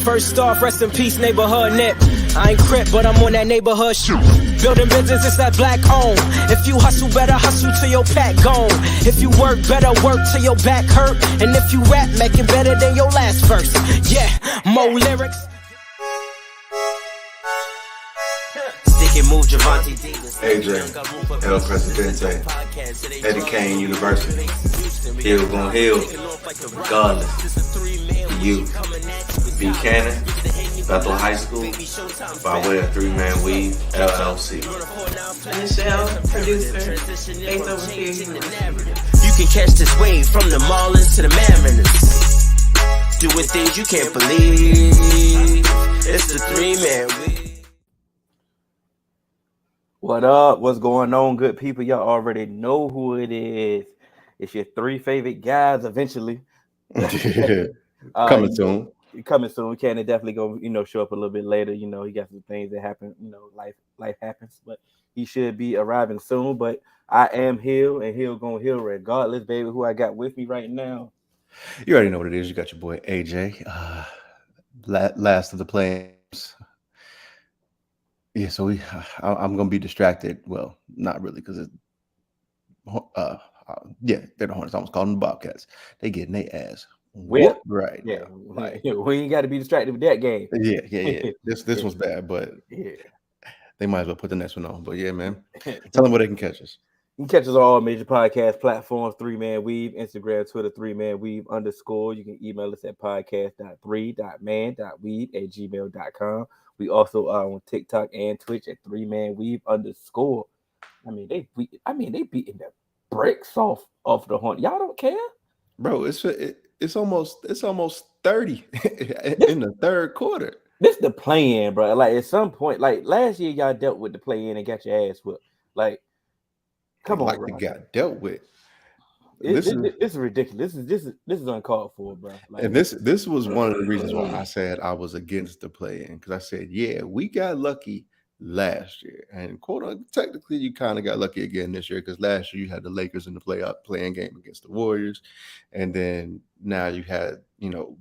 First off, rest in peace, neighborhood nip. I ain't crip, but I'm on that neighborhood shoot. Building business, it's that black owned. If you hustle, better hustle till your pack gone. If you work, better work till your back hurt. And if you rap, make it better than your last verse. Yeah, more lyrics. Stick and move, Javante. AJ, El Presidente, Eddie Kane University. Hill gon' heal, regardless. You, Buchanan, Bethel High School, by way of 3-Man Weave, LLC. Michelle, producer, based overseas. You can catch this wave from the Marlins to the Mariners. Doing things you can't believe. It's the 3-Man Weave. What up? What's going on, good people? Y'all already know who it is. It's your 3 favorite guys eventually. Coming soon. Coming soon. Cannon definitely gonna, show up a little bit later. He got some things that happen. Life happens, but he should be arriving soon. But I am Hill, and Hill gonna Hill regardless, baby. Who I got with me right now? You already know what it is. You got your boy AJ. Last of the play-ins. Yeah, so I'm gonna be distracted. Well, not really, because they're the Hornets. I almost called them the Bobcats. They getting their ass whipped right now. Like, we ain't got to be distracted with that game. Yeah. This one's bad, but yeah, they might as well put the next one on. But yeah, man, tell them where they can catch us. You can catch us on all major podcast platforms, 3-Man Weave, Instagram, Twitter, 3-Man Weave _. You can email us at podcast.3.man.weave@gmail.com. We also are on TikTok and Twitch at 3-Man Weave _. I mean, they beating the bricks off of the Hornets. Y'all don't care, bro. It's almost 30 in the third quarter. This the play-in, bro. Like at some point, like last year, y'all dealt with the play-in and got your ass whipped. Like, come on, bro. They got dealt with. This is ridiculous. This is uncalled for, bro. Like, and this was one of the reasons why I said I was against the play-in, because I said, yeah, we got lucky last year, and technically you kind of got lucky again this year, because last year you had the Lakers in the play-in game against the Warriors, and then now you had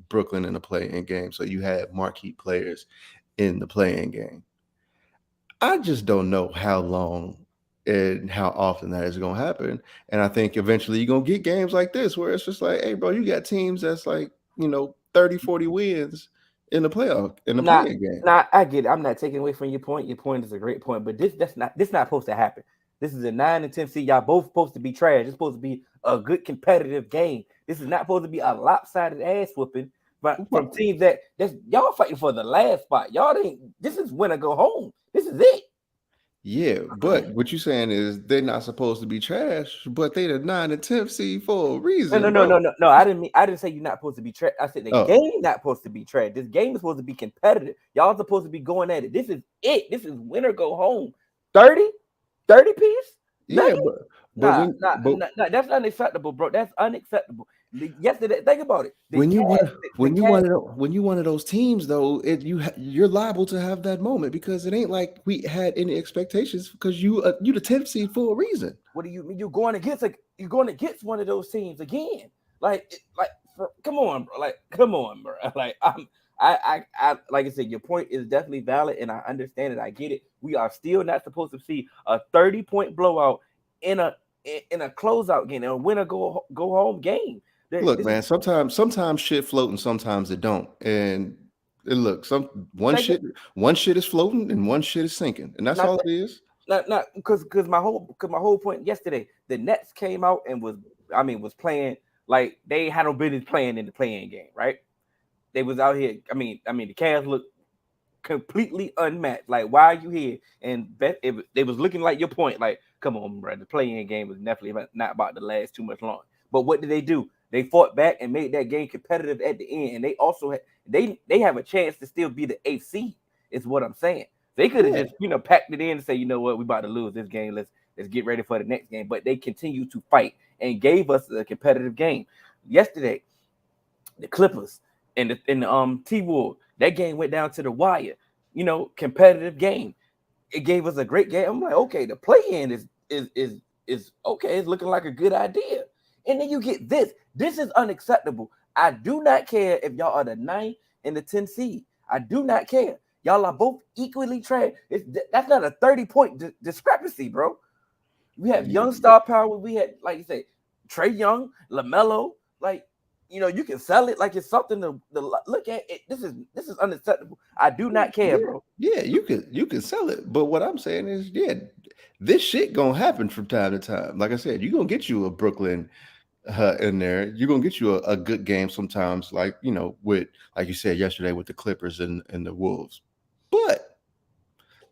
Brooklyn in the play-in game, so you had marquee players in the play-in game. I just don't know how long and how often that is going to happen. And I think eventually you're going to get games like this where it's just like, hey, bro, you got teams that's like, 30, 40 wins in the playoff, in the play-in game. Nah, I get it. I'm not taking away from your point. Your point is a great point, but this not supposed to happen. This is a 9 and 10 seed. Y'all both supposed to be trash. It's supposed to be a good competitive game. This is not supposed to be a lopsided ass whooping, but from teams that's y'all fighting for the last spot. Y'all ain't. This is win or go home. This is it. Yeah, but what you're saying is they're not supposed to be trash, but they're the 9 and 10 seed for a reason. No. I didn't say you're not supposed to be trash. I said the game not supposed to be trash. This game is supposed to be competitive. Y'all supposed to be going at it. This is it. This is win or go home. 30 piece. Yeah, but that's unacceptable, bro. That's unacceptable. Yesterday, think about it. When you one of those teams, though, you're liable to have that moment, because it ain't like we had any expectations, because you the 10th seed for a reason. What do you mean? You're going against one of those teams again? Come on, bro. Like I like I said, your point is definitely valid, and I understand it. I get it. We are still not supposed to see a 30-point blowout in a closeout game, a winner go home game. Look, man, sometimes shit floating, sometimes it don't. And look, one shit is floating and one shit is sinking, and that's all it is. Not because my whole point yesterday, the Nets came out and was playing like they had no business playing in the play-in game, right? They was out here. I mean, the Cavs looked completely unmatched. Like, why are you here? And they was looking like your point. Like, come on, bro. The play-in game was definitely not about to last too much longer. But what did they do? They fought back and made that game competitive at the end. And they also they have a chance to still be the 8th seed, is what I'm saying. They could have just packed it in and say, you know what, we about to lose this game. Let's get ready for the next game. But they continue to fight and gave us a competitive game. Yesterday, the Clippers and the T-Wolves, that game went down to the wire. Competitive game. It gave us a great game. I'm like, okay, the play-in is okay. It's looking like a good idea. And then you get this. This is unacceptable. I do not care if y'all are the 9th and the 10th seed. I do not care. Y'all are both equally trash. That's not a 30-point discrepancy, bro. We have young star power. We had, like you say, Trae Young, LaMelo. Like, you can sell it like it's something to look at. This is unacceptable. I do not care, bro. Yeah, you can sell it. But what I'm saying is, this shit gonna happen from time to time. Like I said, you're gonna get you a Brooklyn in there. You're gonna get you a good game sometimes, like with like you said yesterday with the Clippers and the Wolves. But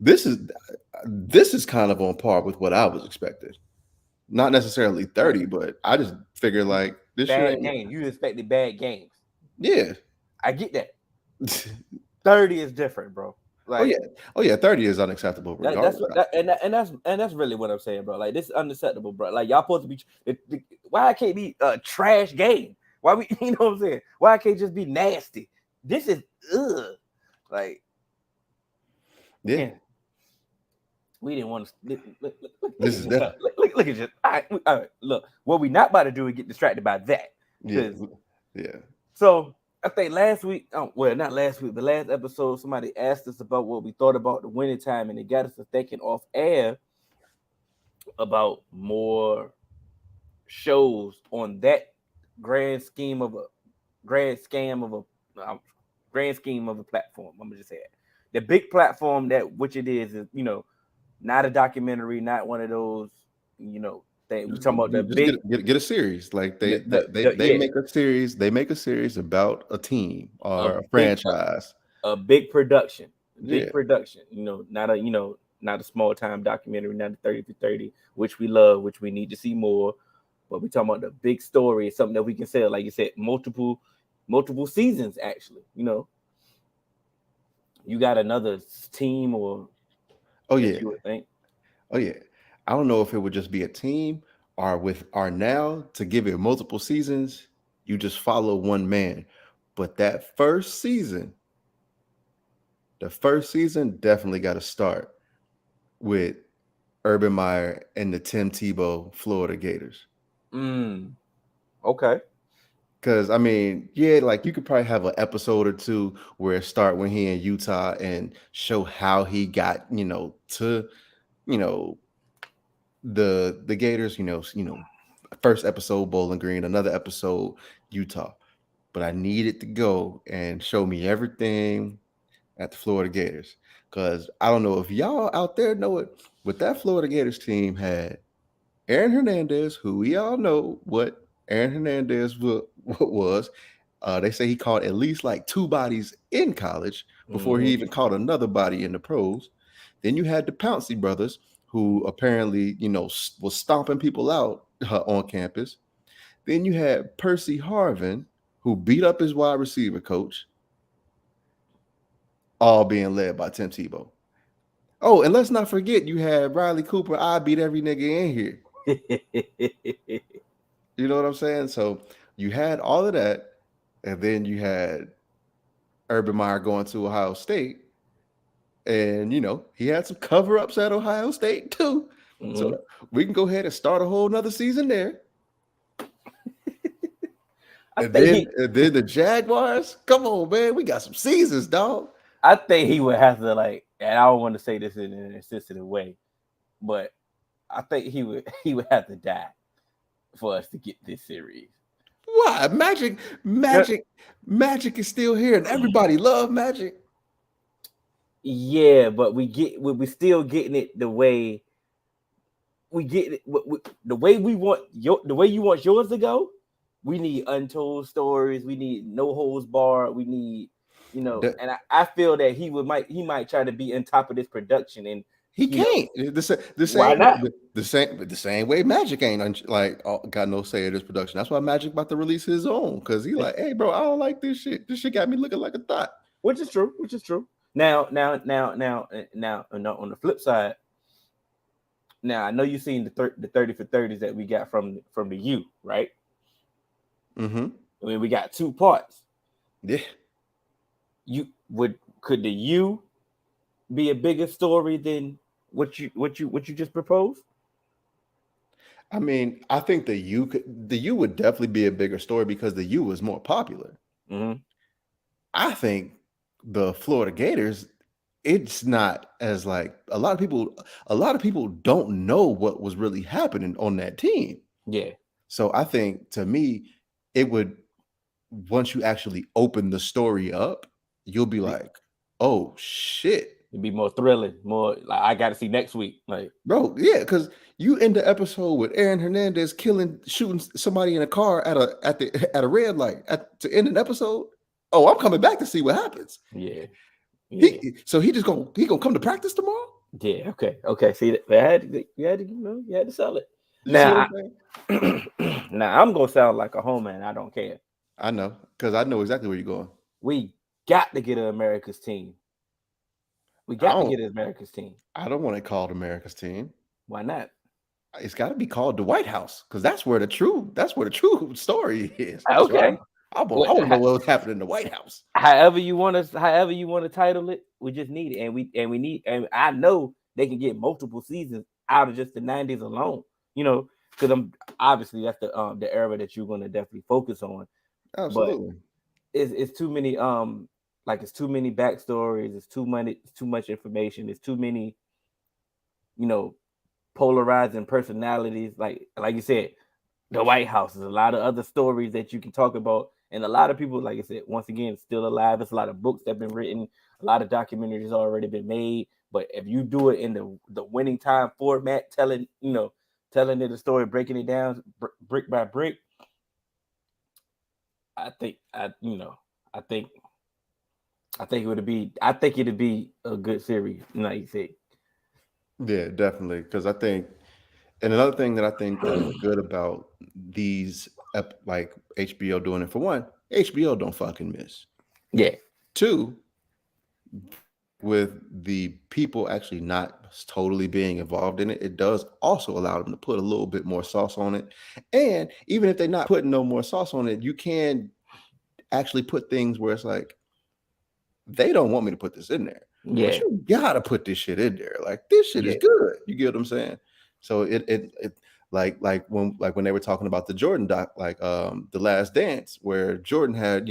this is kind of on par with what I was expecting. Not necessarily 30, but I just figured like this shit Bad ain't. game. You expected bad games. Yeah, I get that. 30 is different, bro. Like, oh yeah, 30 is unacceptable regardless. That's really what I'm saying, bro. Like, this is unacceptable, bro. Like, y'all supposed to be. Why I can't be a trash game? Why we? You know what I'm saying? Why I can't just be nasty? This is like, yeah. We didn't want to. Look at this. All right, look. What we not about to do is get distracted by that. Yeah. So I think last week, not last week, but last episode, somebody asked us about what we thought about the winning time, and it got us to thinking off air about more shows on that grand scheme of a platform. I'm gonna just say it. The big platform which it is not a documentary, not one of those, things. We're talking about the big get a series. Like they make a series. They make a series about a team or a franchise. A big production. Production. Not a small time documentary, not a 30 for 30, which we love, which we need to see more. But we're talking about the big story, something that we can sell, like you said, multiple seasons, actually. You got another team or you would think. Oh yeah. I don't know if it would just be a team or now to give it multiple seasons, you just follow one man. But that first season definitely got to start with Urban Meyer and the Tim Tebow Florida Gators. Okay. Because like you could probably have an episode or two where it start when he in Utah and show how he got to the Gators. First episode Bowling Green, another episode Utah. But I needed to go and show me everything at the Florida Gators, because I don't know if y'all out there know it, but that Florida Gators team had Aaron Hernandez, who we all know what Aaron Hernandez was. They say he caught at least like 2 bodies in college before he even caught another body in the pros. Then you had the Pouncey brothers, who apparently, was stomping people out on campus. Then you had Percy Harvin, who beat up his wide receiver coach, all being led by Tim Tebow. Oh, and let's not forget, you had Riley Cooper. I beat every nigga in here. You know what I'm saying? So you had all of that, and then you had Urban Meyer going to Ohio State, and he had some cover-ups at Ohio State too. So we can go ahead and start a whole nother season there. And then the Jaguars. Come on, man, we got some seasons, dog. I think he would have to, like, and I don't want to say this in an insensitive way, but I think he would have to die for us to get this series. Why? Magic is still here, and everybody love Magic. Yeah, but we're still getting it the way we get it. The way we want the way you want yours to go. We need untold stories. We need no holds barred. We need, and I feel that he might try to be on top of this production, and he can't. The same. Why not? The same way Magic ain't got no say in this production. That's why Magic about to release his own, because he like, hey, bro, I don't like this shit. This shit got me looking like a thought. Which is true. Now, on the flip side, now I know you've seen the 30 for 30s that we got from the U, right? Mm-hmm. I mean, we got 2 parts. Yeah. Could the U be a bigger story than what you just proposed? I mean, I think the U would definitely be a bigger story because the U was more popular. Mm-hmm. I think the Florida Gators, it's not as like a lot of people don't know what was really happening on that team. Yeah. So I think to me, it would, once you actually open the story up, you'll be like, oh shit. It'd be more thrilling, more like I got to see next week. Like, Bro, yeah, because you end the episode with Aaron Hernandez shooting somebody in a car at a red light to end an episode. Oh, I'm coming back to see what happens. yeah. So he gonna come to practice tomorrow. Yeah. Okay. See, you had to sell it. You see what Now, I'm saying? now I'm gonna sound like a homer, and I don't care. I know, because I know exactly where you're going. We got to get an America's team. We got to get an America's team. I don't want it called America's Team. Why not? It's got to be called the White House, because that's where the true story is. Okay. So I want to know what was happening in the White House. However you want to title it, we just need it, and I know they can get multiple seasons out of just the 90s alone. You know, because I'm obviously that's the era that you're going to definitely focus on. Absolutely. But it's too many it's too many backstories. It's too much information. It's too many, polarizing personalities. Like you said, the White House. There's a lot of other stories that you can talk about. And a lot of people, like I said, once again, still alive. There's a lot of books that have been written. A lot of documentaries already been made. But if you do it in the winning time format, telling it a story, breaking it down brick by brick, I think it'd be a good series, like you said. Yeah, definitely. Because I think, and another thing that I think that's good about these, like HBO doing it, for one, HBO don't fucking miss. Yeah. Two, with the people actually not totally being involved in it, it does also allow them to put a little bit more sauce on it. And even if they're not putting no more sauce on it, you can actually put things where it's like, they don't want me to put this in there. Yeah. But you gotta put this shit in there. Like, this shit is good. You get what I'm saying? So it like when they were talking about the Jordan doc, like The Last Dance, where Jordan had,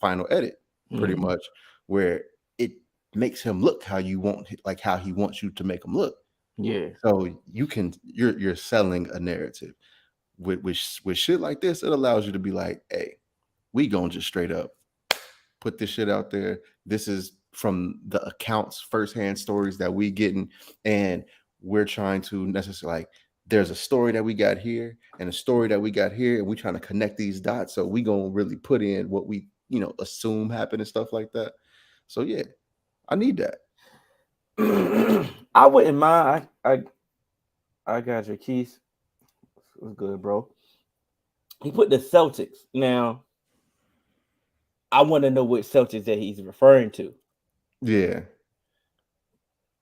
final edit pretty much, where it makes him look how you want, like how he wants you to make him look. Yeah. So you're selling a narrative. With shit like this, it allows you to be like, hey, we gonna just straight up put this shit out there. This is from the accounts, firsthand stories that we getting, and we're trying to necessarily, like, there's a story that we got here and a story that we got here, and we're trying to connect these dots. So we gonna really put in what we assume happened and stuff like that. So yeah, I need that. I wouldn't mind. I got your keys. It was good, bro. He put the Celtics. Now, I want to know which Celtics that he's referring to. Yeah.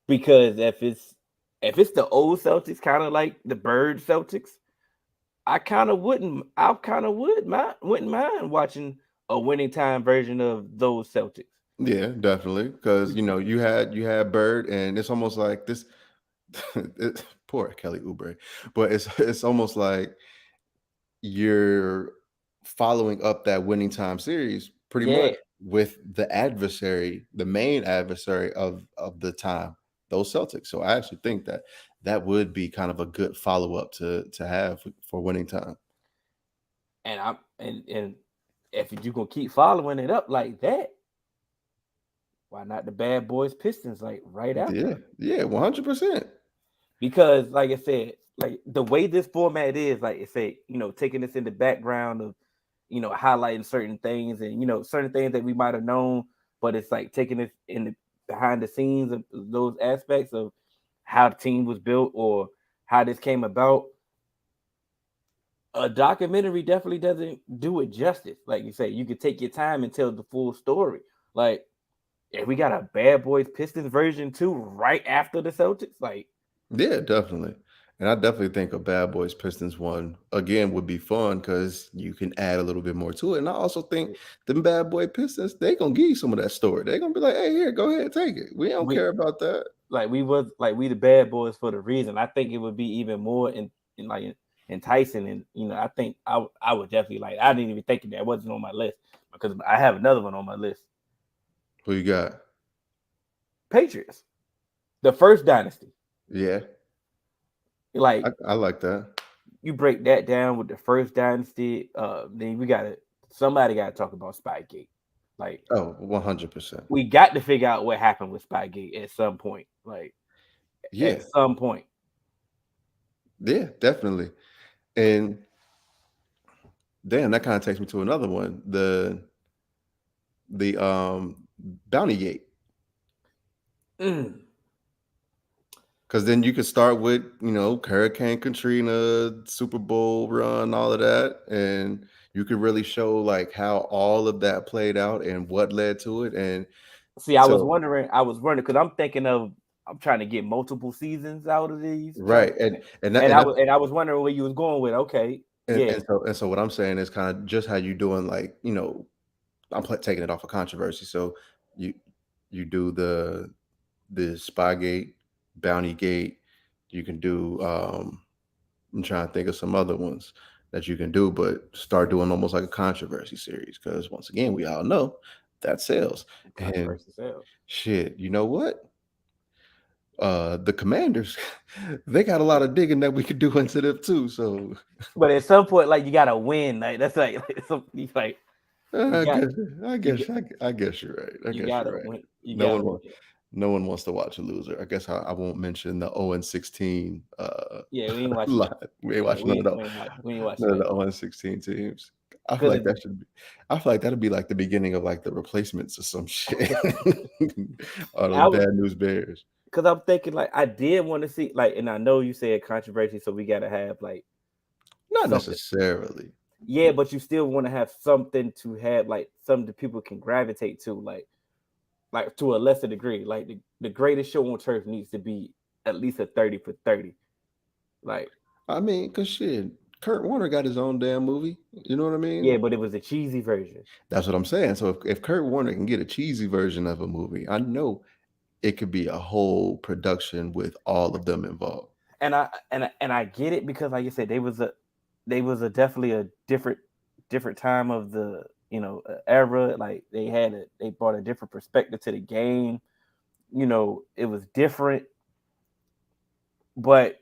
Because if it's the old Celtics, kind of like the Bird Celtics, I wouldn't mind watching a winning time version of those Celtics. Yeah, definitely. Because you had Bird, and it's almost like this. Poor Kelly Oubre, but it's almost like you're following up that winning time series pretty much with the main adversary of the time, those Celtics. So I actually think that would be kind of a good follow-up to have for winning time. And if you're gonna keep following it up like that, why not the Bad Boys Pistons, like right after? Yeah, 100%. Because like I said, like the way this format is, like I said, taking this in the background of highlighting certain things and certain things that we might have known, but it's like taking it in the behind the scenes of those aspects of how the team was built or how this came about. A documentary definitely doesn't do it justice. Like you say, you could take your time and tell the full story. Like, if we got a Bad Boys Pistons version too, right after the Celtics, like, yeah, definitely. And I definitely think a Bad Boys Pistons one again would be fun because you can add a little bit more to it. And I also think the Bad Boy Pistons, they gonna give you some of that story. They're gonna be like, hey, here, go ahead, take it. We don't care about that. Like we the Bad Boys for the reason. I think it would be even more enticing. And I think I would definitely like. I didn't even think of that. It wasn't on my list because I have another one on my list. Who you got? Patriots, the first dynasty. Yeah, Like I like that. you break that down with the first dynasty, then somebody got to talk about Spygate. Like Oh, 100%. we got to figure out what happened with Spygate at some point. Like Yeah, at some point. yeah, definitely. And damn, that kind of takes me to another one. The Bounty Gate. Mm. Because then you could start with, Hurricane Katrina, Super Bowl run, all of that. And you could really show like how all of that played out and what led to it. And See, I was so, wondering because I'm trying to get multiple seasons out of these. right. And that, And and that, I was wondering where you was going with. Okay, and, yeah, and so what I'm saying is kind of just how you doing, like, taking it off of controversy. So you do the Spygate, Bounty Gate. You can do I'm trying to think of some other ones that you can do, but start doing almost like a controversy series, because once again, we all know that sells. And controversy sales. shit, you know what? The Commanders, they got a lot of digging that we could do into them too. So But at some point, like you gotta win. Like that's like you I got guess I you guess I guess you're right. I you guess gotta you're right. win. You No gotta one win. wants no one wants to watch a loser. I guess I won't mention the 0-16 Yeah, we ain't watching that. lot. We ain't Yeah, watching none of we ain't watching none of that. the 0-16 teams. I feel Because like that should be I feel like that'd be like the beginning of like the replacements or some shit. All those I was bad news bears. because I'm thinking like I did want to see like, and I know you said controversy, so we gotta have like Not something. necessarily. Yeah, but you still want to have something to have like something that people can gravitate to, like to a lesser degree. Like the greatest show on turf needs to be at least a 30 for 30. Like, I mean, cause shit, Kurt Warner got his own damn movie. You know what I mean? yeah, but it was a cheesy version. That's what I'm saying. So if Kurt Warner can get a cheesy version of a movie, I know it could be a whole production with all of them involved. And I get it because like you said, they was a definitely a different time of the era. Like they brought a different perspective to the game. It was different. But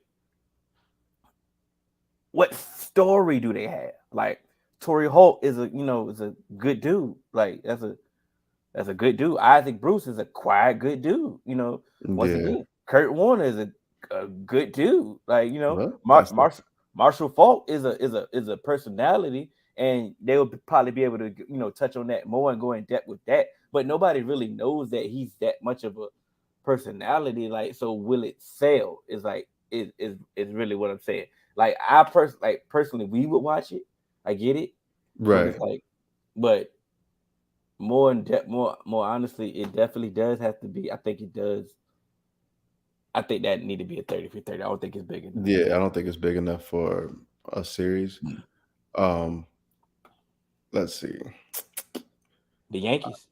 what story do they have? Like Torrey Holt is a good dude. Like that's a good dude. Isaac Bruce is a quiet good dude. Once Yeah. again, Kurt Warner is a good dude. Like Well, that's the Marshall Falk is a personality, and they will probably be able to touch on that more and go in depth with that. But nobody really knows that he's that much of a personality. Like, so will it sell? Is like is really what I'm saying. Like personally, we would watch it. I get it, but right. it's like, but more in depth, more honestly, it definitely does have to be. I think it does. I think that need to be a 30 for 30. I don't think it's big enough. Yeah, I don't think it's big enough for a series. Let's see. The Yankees.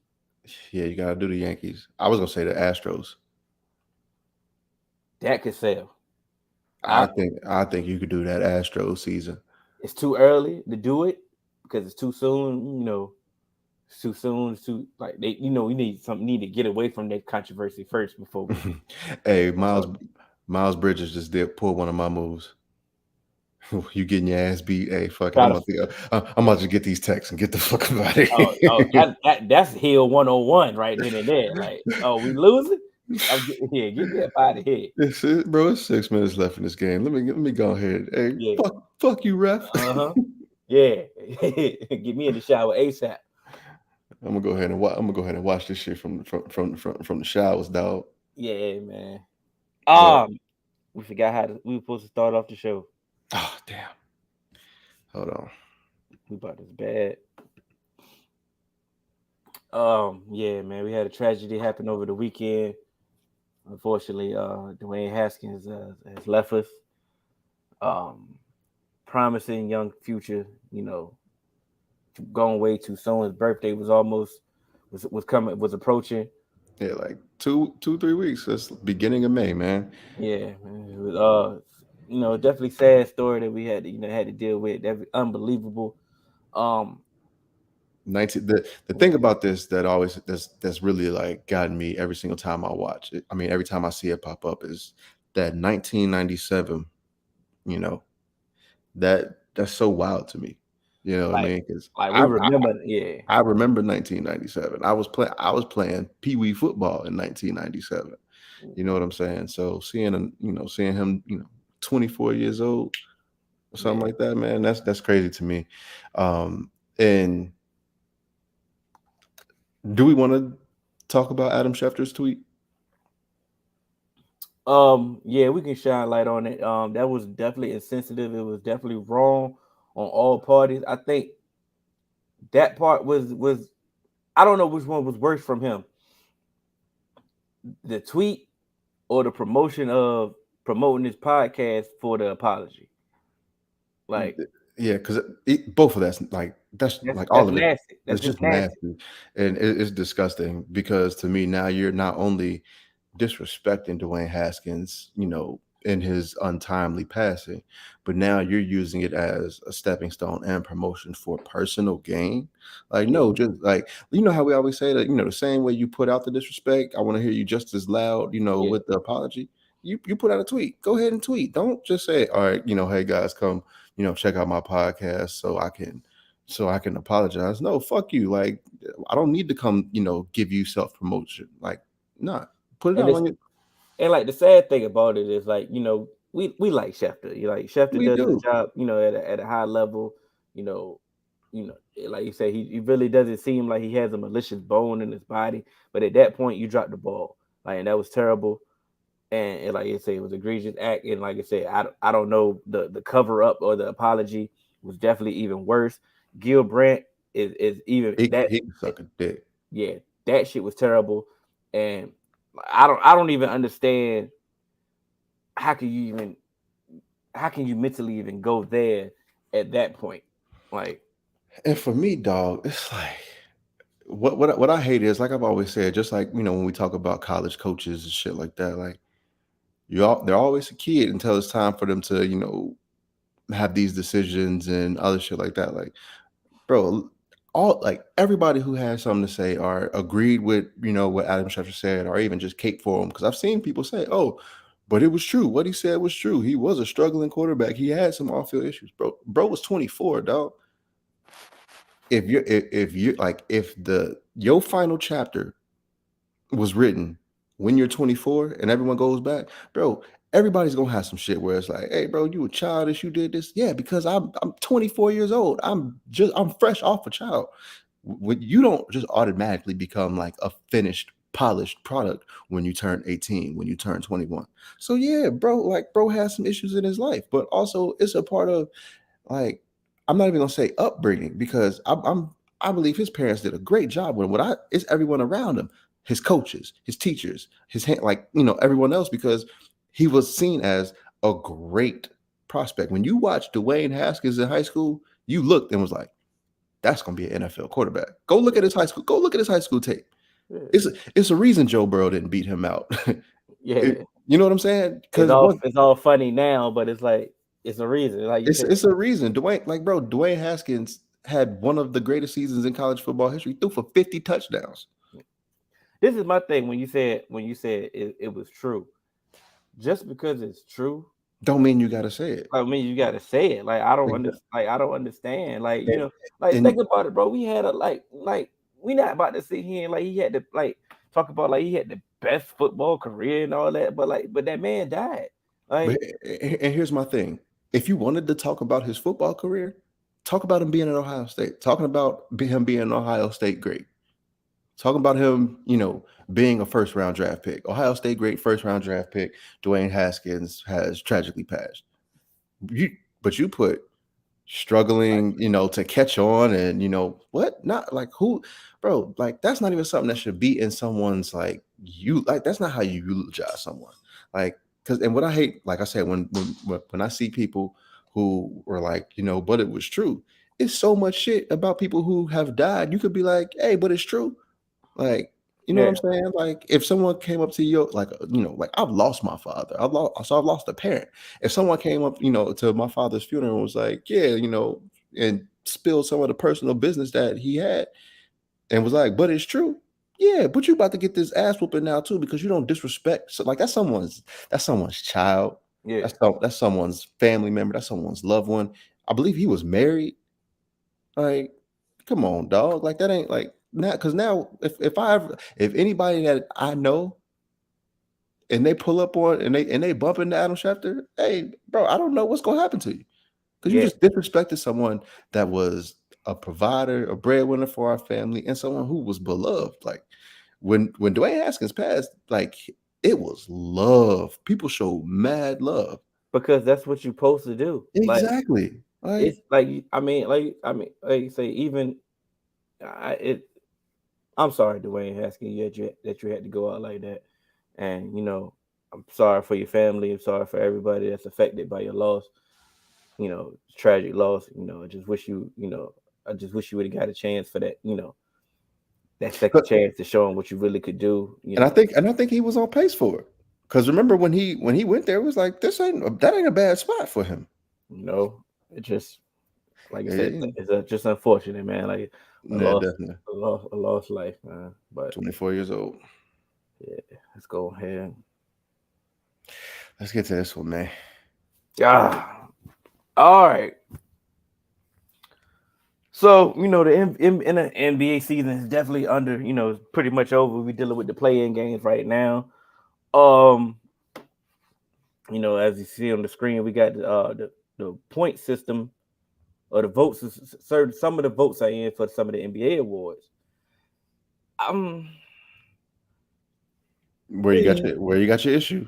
Yeah, you gotta do the Yankees. I was gonna say the Astros. That could sell. I think you could do that Astros season. It's too early to do it because it's too soon. It's too soon. It's too like they. We need to get away from that controversy first before we. Hey, Miles Bridges just did pull one of my moves. You getting your ass beat? Hey, fuck it. I'm about to get these texts and get the fuck out of here. That's Hill 101 right then and there. Like, oh, we losing? Get me up out of here. Bro, it's 6 minutes left in this game. Let me go ahead. Hey, Yeah. fuck you, ref. Yeah, get me in the shower ASAP. I'm gonna go ahead and watch this shit from the showers, dog. Yeah, man. We forgot we were supposed to start off the show. Oh damn! Hold on. We about this bad. Yeah, man. We had a tragedy happen over the weekend. Unfortunately, Dwayne Haskins has left us. Promising young future, going way too soon. His birthday was approaching. Yeah, like 3 weeks. That's beginning of May, man. Yeah, man. It was definitely sad story that we had to deal with. That unbelievable. 19 the thing about this that always that's really like gotten me every single time I watch it. I mean, every time I see it pop up is that 1997, you know, that's so wild to me. You know what I Like, mean? Because like we remember, I remember 1997. I was playing Pee Wee football in 1997. You know what I'm saying? So seeing him, seeing him, 24 years old or something yeah. like that, man, that's crazy to me. And do we want to talk about Adam Schefter's tweet? Yeah, we can shine light on it. That was definitely insensitive. It was definitely wrong on all parties. I think that part was I don't know which one was worse from him. The tweet or the promotion of promoting his podcast for the apology. Like Yeah, because both of that's like all that's of it. nasty. That's It's just just nasty. nasty, and it's disgusting because to me now you're not only disrespecting Dwayne Haskins, in his untimely passing, but now you're using it as a stepping stone and promotion for personal gain. Like, Yeah, no, just like how we always say that, the same way you put out the disrespect, I want to hear you just as loud, yeah. with the apology. You put out a tweet. Go ahead and tweet. Don't just say, all right, hey guys, come, check out my podcast so I can apologize. No, fuck you. Like, I don't need to come, give you self-promotion. Like, nah, put it And out it's on your. and like the sad thing about it is like, we like Schefter. Schefter We does his do. job, at a high level, you know, like you say, he really doesn't seem like he has a malicious bone in his body. But at that point, you dropped the ball. Like, and that was terrible. And like you say, it was an egregious act. And like I said, I don't know, the cover up or the apology was definitely even worse. Gil Brandt is even that. He can suck a dick. Yeah, that shit was terrible. And I don't even understand how can you mentally even go there at that point? Like, And for me, dog, it's like what I hate is, like I've always said, just like when we talk about college coaches and shit like that, like they're always a kid until it's time for them to have these decisions and other shit like that. Like, bro, all like everybody who has something to say or agreed with what Adam Schefter said, or even just cape for him, because I've seen people say, "Oh, but it was true. What he said was true. He was a struggling quarterback. He had some off-field issues, bro. Bro was 24, dog. If your final chapter was written when you're 24 and everyone goes back, bro, everybody's gonna have some shit where it's like, hey, bro, you were childish, you did this. Yeah, because I'm 24 years old. I'm fresh off a child. When you don't just automatically become like a finished, polished product when you turn 18, when you turn 21. So yeah, bro has some issues in his life, but also it's a part of, like, I'm not even gonna say upbringing, because I believe his parents did a great job with him. It's everyone around him, his coaches, his teachers, everyone else, because he was seen as a great prospect. When you watch Dwayne Haskins in high school, you looked and was like, that's gonna be an NFL quarterback. Go look at his high school. Go look at his high school tape. It's a reason Joe Burrow didn't beat him out. yeah, You know what I'm saying? it's Because all it's all funny now, but it's like it's a reason. Like you said, it's a reason. Dwayne Haskins had one of the greatest seasons in college football history. Threw for 50 touchdowns. this is my thing when you said it was true. Just because it's true, Don't mean you gotta say it. I mean you gotta say it. Like I don't Exactly. I don't understand. Like, And, like and think about it, bro. We had a like we not about to sit here and like he had to like talk about like he had the best football career and all that, but that man died. but Like, and here's my thing. If you wanted to talk about his football career, talk about him being at Ohio State. Talking about him being an Ohio State great. Talking about him, being a first round draft pick. Ohio State great, first round draft pick. Dwayne Haskins has tragically passed. But you put struggling, to catch on, and what? Not like who, bro, like that's not even something that should be in someone's like that's not how you eulogize someone. Like, because, and what I hate, like I said, when I see people who were like, but it was true. It's so much shit about people who have died. You could be like, hey, but it's true. Like, you know what yeah, I'm saying? Like, if someone came up to you, like, like I've lost my father. I've lost a parent. If someone came up, to my father's funeral and was like, yeah, and spilled some of the personal business that he had and was like, but it's true. Yeah, but you about to get this ass whooping now too because you don't disrespect. So like that's someone's child. Yeah. That's someone's family member. That's someone's loved one. I believe he was married. Like, come on, dog. Like that ain't like now because now if anybody that I know and they pull up on and they bump into Adam Schefter, hey, bro, I don't know what's gonna happen to you because you Yeah. just disrespected someone that was a provider, a breadwinner for our family, and someone who was beloved. Like when Dwayne Haskins passed, like it was love. People showed mad love Because that's what you're supposed to do. Like exactly. Like it's like like you say, even I'm sorry, Dwayne Haskins, that you had to go out like that. And I'm sorry for your family. I'm sorry for everybody that's affected by your loss. Tragic loss. I just wish I just wish you would have got a chance for that. That second but chance to show him what you really could do. and I think he was on pace for it. Because remember when he went there, it was like that ain't a bad spot for him. It just like I Yeah, said, it's just unfortunate, man. Like definitely. a lost life, man. But 24 years old. yeah, let's go ahead. Let's get to this one, man. Yeah. All right. So in the NBA season is definitely under. It's pretty much over. We're dealing with the play-in games right now. As you see on the screen, we got the point system or the votes. Some of the votes are in for some of the NBA awards. Where you got your issue?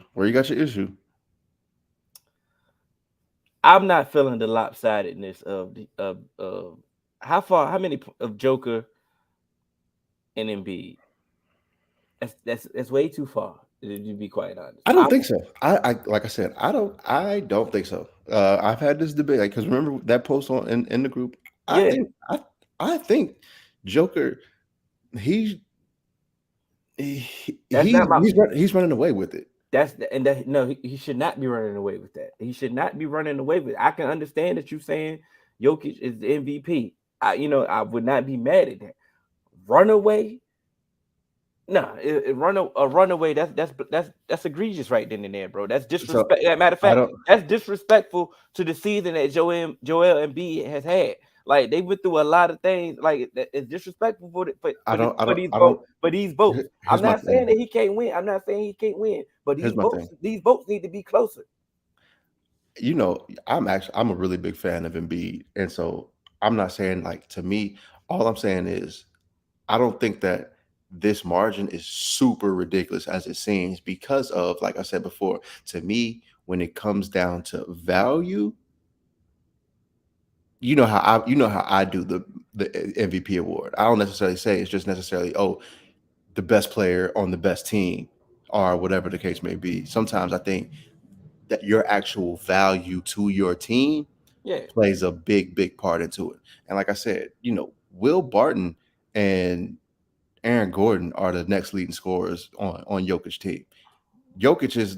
I'm not feeling the lopsidedness of how many of Joker and Embiid. That's way too far. To be quite honest, I don't think so. I like I said, I don't think so. I've had this debate because remember that post in the group. Yeah. I think Joker he's running away with it. No, he should not be running away with that. He should not be running away with it. I can understand that you're saying Jokic is the MVP. I would not be mad at that. Runaway? No, runaway. That's egregious right then and there, bro. That's disrespect. Matter of fact, that's disrespectful to the season that Joel Embiid has had. Like they went through a lot of things. Like it's disrespectful for these votes. I'm not saying that he can't win. I'm not saying he can't win. But these votes need to be closer. I'm a really big fan of Embiid, and so I'm not saying like to me. All I'm saying is I don't think that this margin is super ridiculous as it seems because of, like I said before, to me, when it comes down to value, you know how I do the MVP award. I don't necessarily say it's just necessarily, the best player on the best team or whatever the case may be. Sometimes I think that your actual value to your team plays a big part into it. And like I said, Will Barton and Aaron Gordon are the next leading scorers on Jokic's team. Jokic is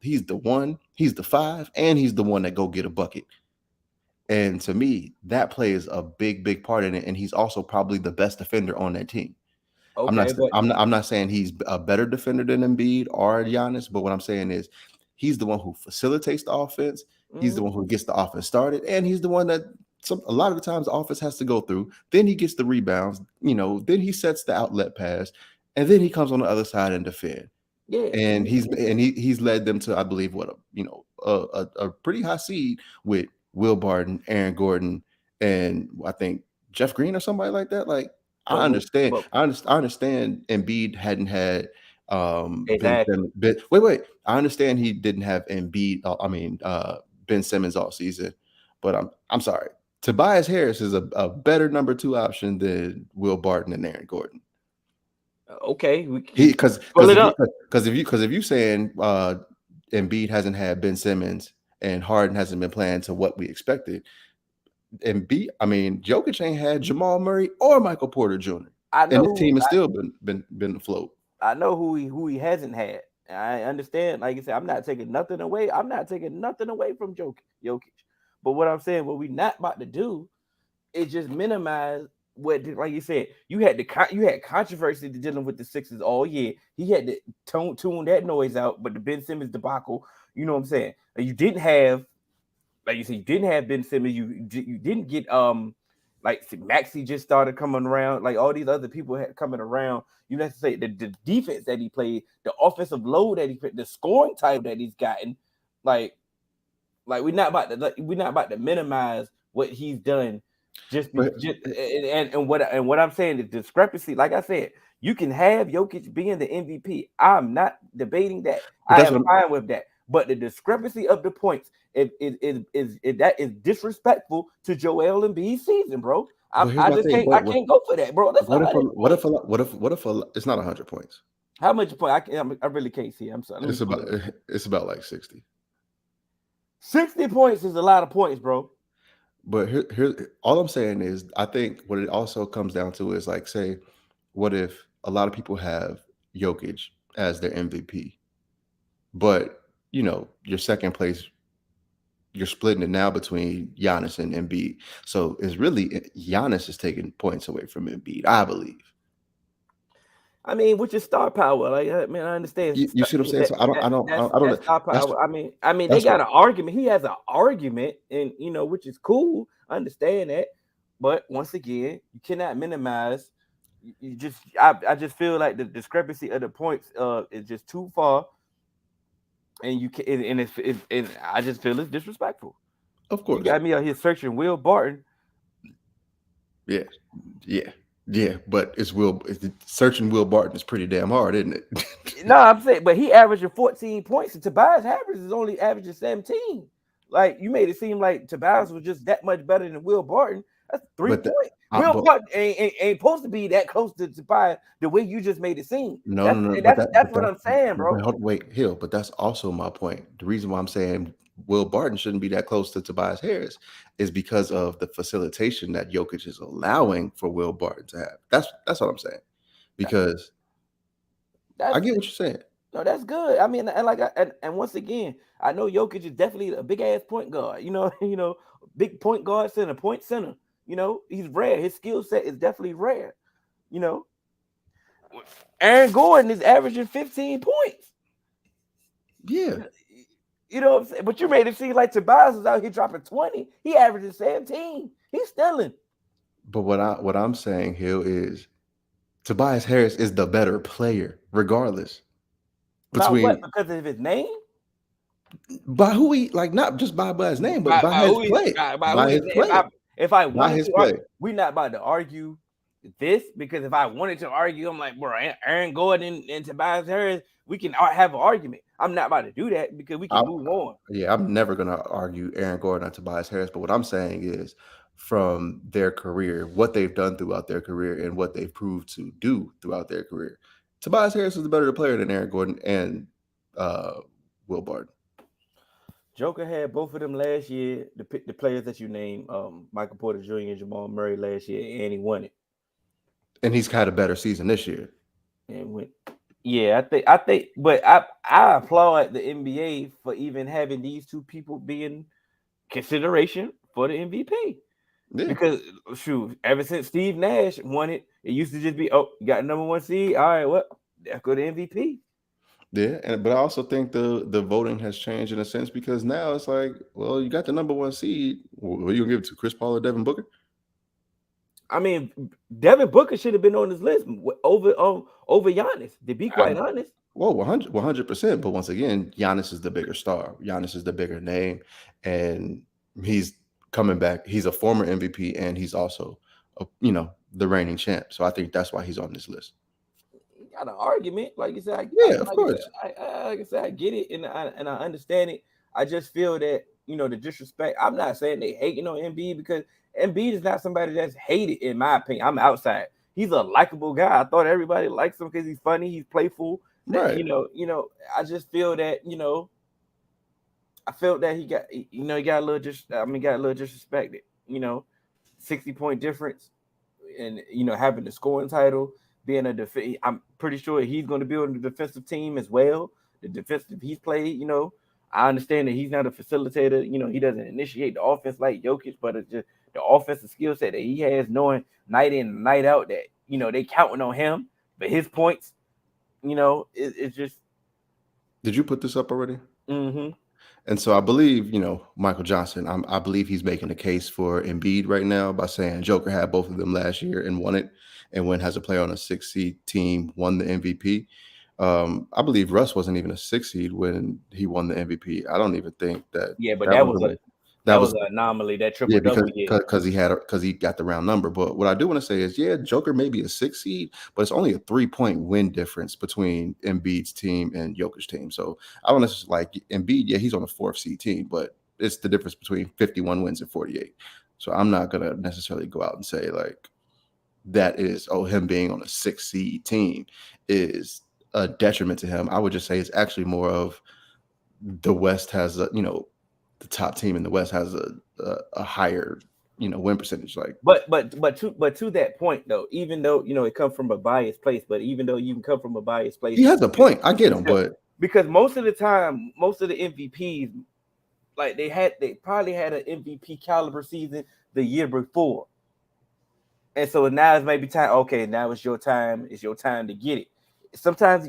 he's the one, he's the 5, and he's the one that go get a bucket. And to me, that plays a big part in it. And he's also probably the best defender on that team. Okay, I'm not saying he's a better defender than Embiid or Giannis, but what I'm saying is he's the one who facilitates the offense. He's the one who gets the offense started, and he's the one that a lot of the times the offense has to go through. Then he gets the rebounds, then he sets the outlet pass, and then he comes on the other side and defend. Yeah, and he's led them to, I believe, a pretty high seed with Will Barton, Aaron Gordon, and I think Jeff Green or somebody like that. Like I understand Embiid hadn't had exactly. Wait. I understand he didn't have Embiid. Ben Simmons all season, but I'm sorry. Tobias Harris is a better number 2 option than Will Barton and Aaron Gordon. Okay, because if you saying Embiid hasn't had Ben Simmons and Harden hasn't been playing to what we expected, Jokic ain't had Jamal Murray or Michael Porter Jr. And the team has still been afloat. I know who he hasn't had. I understand. Like you said, I'm not taking nothing away. I'm not taking nothing away from Jokic. But what I'm saying, what we not about to do it just minimized what, like you said, you had controversy dealing with the Sixers all year. He had to tune that noise out, but the Ben Simmons debacle, you know what I'm saying? You didn't have, like you said, you didn't have Ben Simmons. You didn't get like Maxey just started coming around. Like all these other people had coming around. You have to say the defense that he played, the offensive load that he put, the scoring title that he's gotten, like we're not about to minimize what he's done. And what I'm saying, the discrepancy, like I said, you can have Jokic being the MVP. I'm not debating that. I am fine with that. But the discrepancy of the points is that is disrespectful to Joel Embiid's season, bro. I can't go for that, bro. That's what if it's not 100 points? How much point? I really can't see. I'm sorry. It's about like 60. 60 points is a lot of points, bro. But here, all I'm saying is, I think what it also comes down to is like, say, what if a lot of people have Jokic as their MVP, but you know, your second place, you're splitting it now between Giannis and Embiid. So it's really Giannis is taking points away from Embiid, I believe. I mean, which is star power. Like, I mean, I understand. You see what I'm saying? So I don't. Star power. I mean, they got an argument. He has an argument, and you know, which is cool. I understand that, but once again, you cannot minimize. I just feel like the discrepancy of the points is just too far, and you can, and I just feel it's disrespectful. Of course, you got me out here searching Will Barton. Yeah, but searching Will Barton is pretty damn hard, isn't it? No, I'm saying, but he averaging 14 points, and Tobias Harris is only averaging 17. Like, you made it seem like Tobias was just that much better than Will Barton. That's 3 points. Will Barton ain't supposed to be that close to Tobias the way you just made it seem. No. That's what I'm saying, bro. Wait, Hill, but that's also my point. The reason why I'm saying Will Barton shouldn't be that close to Tobias Harris is because of the facilitation that Jokic is allowing for Will Barton to have. That's what I'm saying. Because I get what you're saying. No, that's good. I mean, and once again, I know Jokic is definitely a big ass point guard. You know, big point guard center, point center. You know, he's rare. His skill set is definitely rare. You know, Aaron Gordon is averaging 15 points. Yeah. You know what I'm saying? But you made it seem like Tobias is out here dropping 20. He averages 17. He's stealing. But what I'm saying, Hill, is Tobias Harris is the better player, regardless. By what? Because of his name? By who he, like, not just by his name, but by his play. By his play. If I wanted to argue, we're not about to argue this, because if I wanted to argue, I'm like, bro, Aaron Gordon and Tobias Harris, we can have an argument. I'm not about to do that because we can move on. Yeah, I'm never going to argue Aaron Gordon and Tobias Harris. But what I'm saying is, from their career, what they've done throughout their career and what they've proved to do throughout their career, Tobias Harris is the better player than Aaron Gordon and Will Barton. Joker had both of them last year, the players that you named, Michael Porter Jr. and Jamal Murray last year, and he won it. And he's had a better season this year. And went. Yeah, I think, but I applaud the NBA for even having these two people being consideration for the MVP. Yeah. Because shoot, ever since Steve Nash won it, it used to just be, oh, you got number one seed. All right, well, that's go to MVP. Yeah, but I also think the voting has changed in a sense, because now it's like, well, you got the number one seed. What are you gonna give it to, Chris Paul or Devin Booker? I mean, Devin Booker should have been on this list over Giannis, to be quite honest. Well, 100%. But once again, Giannis is the bigger star. Giannis is the bigger name, and he's coming back. He's a former MVP, and he's also, the reigning champ. So I think that's why he's on this list. Got an argument, like you said. Of course. Like I said, I get it, and I understand it. I just feel that the disrespect. I'm not saying they hating on Embiid, because Embiid is not somebody that's hated, in my opinion. I'm outside. He's a likable guy. I thought everybody likes him because he's funny, he's playful. Right. I just feel that, I felt that he got a little disrespected. 60-point difference, and having the scoring title, being a defense. I'm pretty sure he's going to be on the defensive team as well. The defensive he's played, I understand that he's not a facilitator. He doesn't initiate the offense like Jokic, but the offensive skill set that he has, knowing night in and night out that they counting on him for his points. It's just. Did you put this up already? Mm-hmm. And so I believe, Michael Johnson, I believe he's making a case for Embiid right now by saying Joker had both of them last year and won it, and when has a player on a 6-seed team won the MVP. I believe Russ wasn't even a 6-seed when he won the MVP. I don't even think that. Yeah, but that was an anomaly. That triple double year because he got the round number. But what I do want to say is, Joker may be a 6-seed, but it's only a 3-point win difference between Embiid's team and Jokic's team. So I want to like Embiid. Yeah, he's on a 4th-seed team, but it's the difference between 51 wins and 48. So I'm not gonna necessarily go out and say like that is him being on a 6-seed team is a detriment to him. I would just say it's actually more of the West has the top team in the West has a higher win percentage. Like, but to that point though, even though it comes from a biased place, but even though you can come from a biased place, he has a point. I get him, but because most of the time, most of the MVPs, like they probably had an MVP caliber season the year before, and so now it's maybe time. Okay, now it's your time. It's your time to get it. Sometimes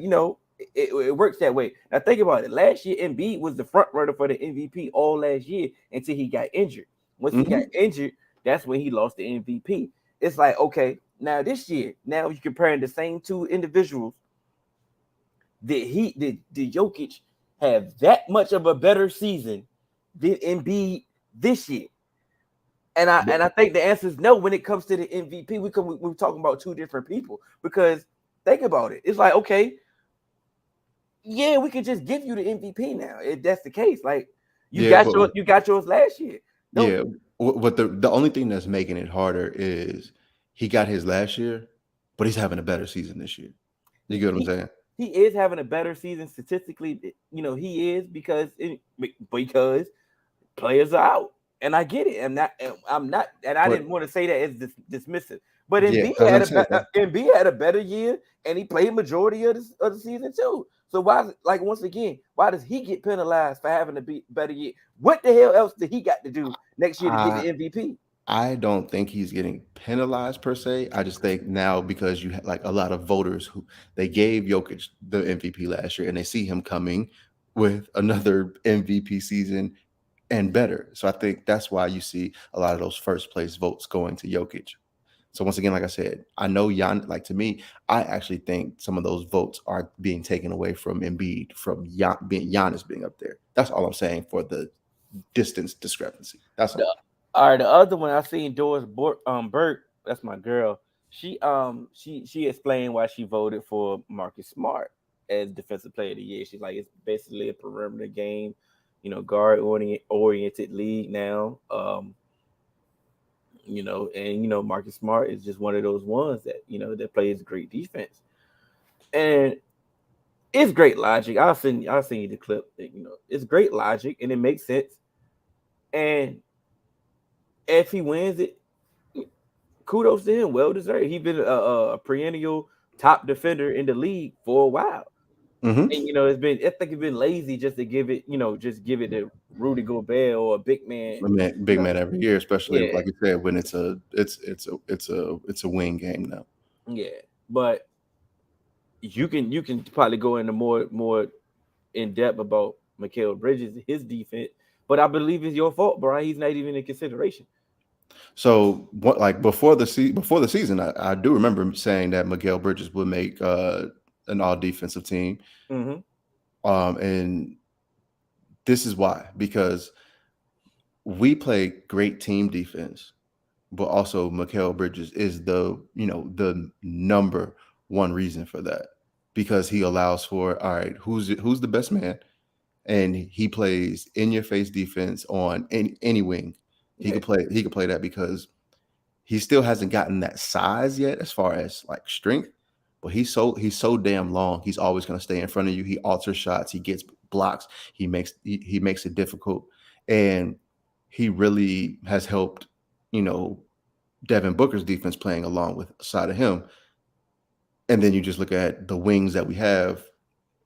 it works that way. Now think about it. Last year, Embiid was the front runner for the MVP all last year until he got injured. Once he got injured, that's when he lost the MVP. It's like, okay, now this year, now you're comparing the same two individuals. Did Jokic have that much of a better season than Embiid this year? And I think the answer is no. When it comes to the MVP, we're talking about two different people, because think about it. It's like, okay, yeah, we could just give you the MVP now if that's the case. Like you got yours last year. But the only thing that's making it harder is he got his last year, but he's having a better season this year. You get what I'm saying? He is having a better season statistically. He is because players are out, and I get it. I'm not, and I didn't want to say that as dismissive. But Embiid had a better year, and he played majority of the season too. So why, like once again, why does he get penalized for having a better year? What the hell else did he got to do next year to get the MVP? I don't think he's getting penalized per se. I just think now because you have like a lot of voters who they gave Jokic the MVP last year, and they see him coming with another MVP season and better. So I think that's why you see a lot of those first place votes going to Jokic. So once again, like I said, I know to me, I actually think some of those votes are being taken away from Embiid, from Giannis being up there. That's all I'm saying for the distance discrepancy. That's all. All right, the other one I seen, Doris Burke, that's my girl. She explained why she voted for Marcus Smart as Defensive Player of the Year. She's like, it's basically a perimeter game, guard oriented league now. Marcus Smart is just one of those ones that that plays great defense, and it's great logic. I'll send you the clip. It's great logic and it makes sense. And if he wins it, kudos to him. Well deserved. He's been a perennial top defender in the league for a while. Mm-hmm. And I think it's been lazy just to give it, just give it to Rudy Gobert or a big man. Big man every year, especially like you said, when it's a wing game now. Yeah, but you can probably go into more in depth about Mikal Bridges, his defense, but I believe it's your fault, Brian. He's not even in consideration. So before the season, I do remember saying that Mikal Bridges would make an all defensive team. Mm-hmm. And this is why, because we play great team defense, but also Mikal Bridges is the number one reason for that, because he allows for, all right, who's the best man, and he plays in your face defense on any wing. He could play that because he still hasn't gotten that size yet as far as like strength. But he's so damn long. He's always going to stay in front of you. He alters shots. He gets blocks. He makes it difficult, and he really has helped. Devin Booker's defense playing along with side of him. And then you just look at the wings that we have.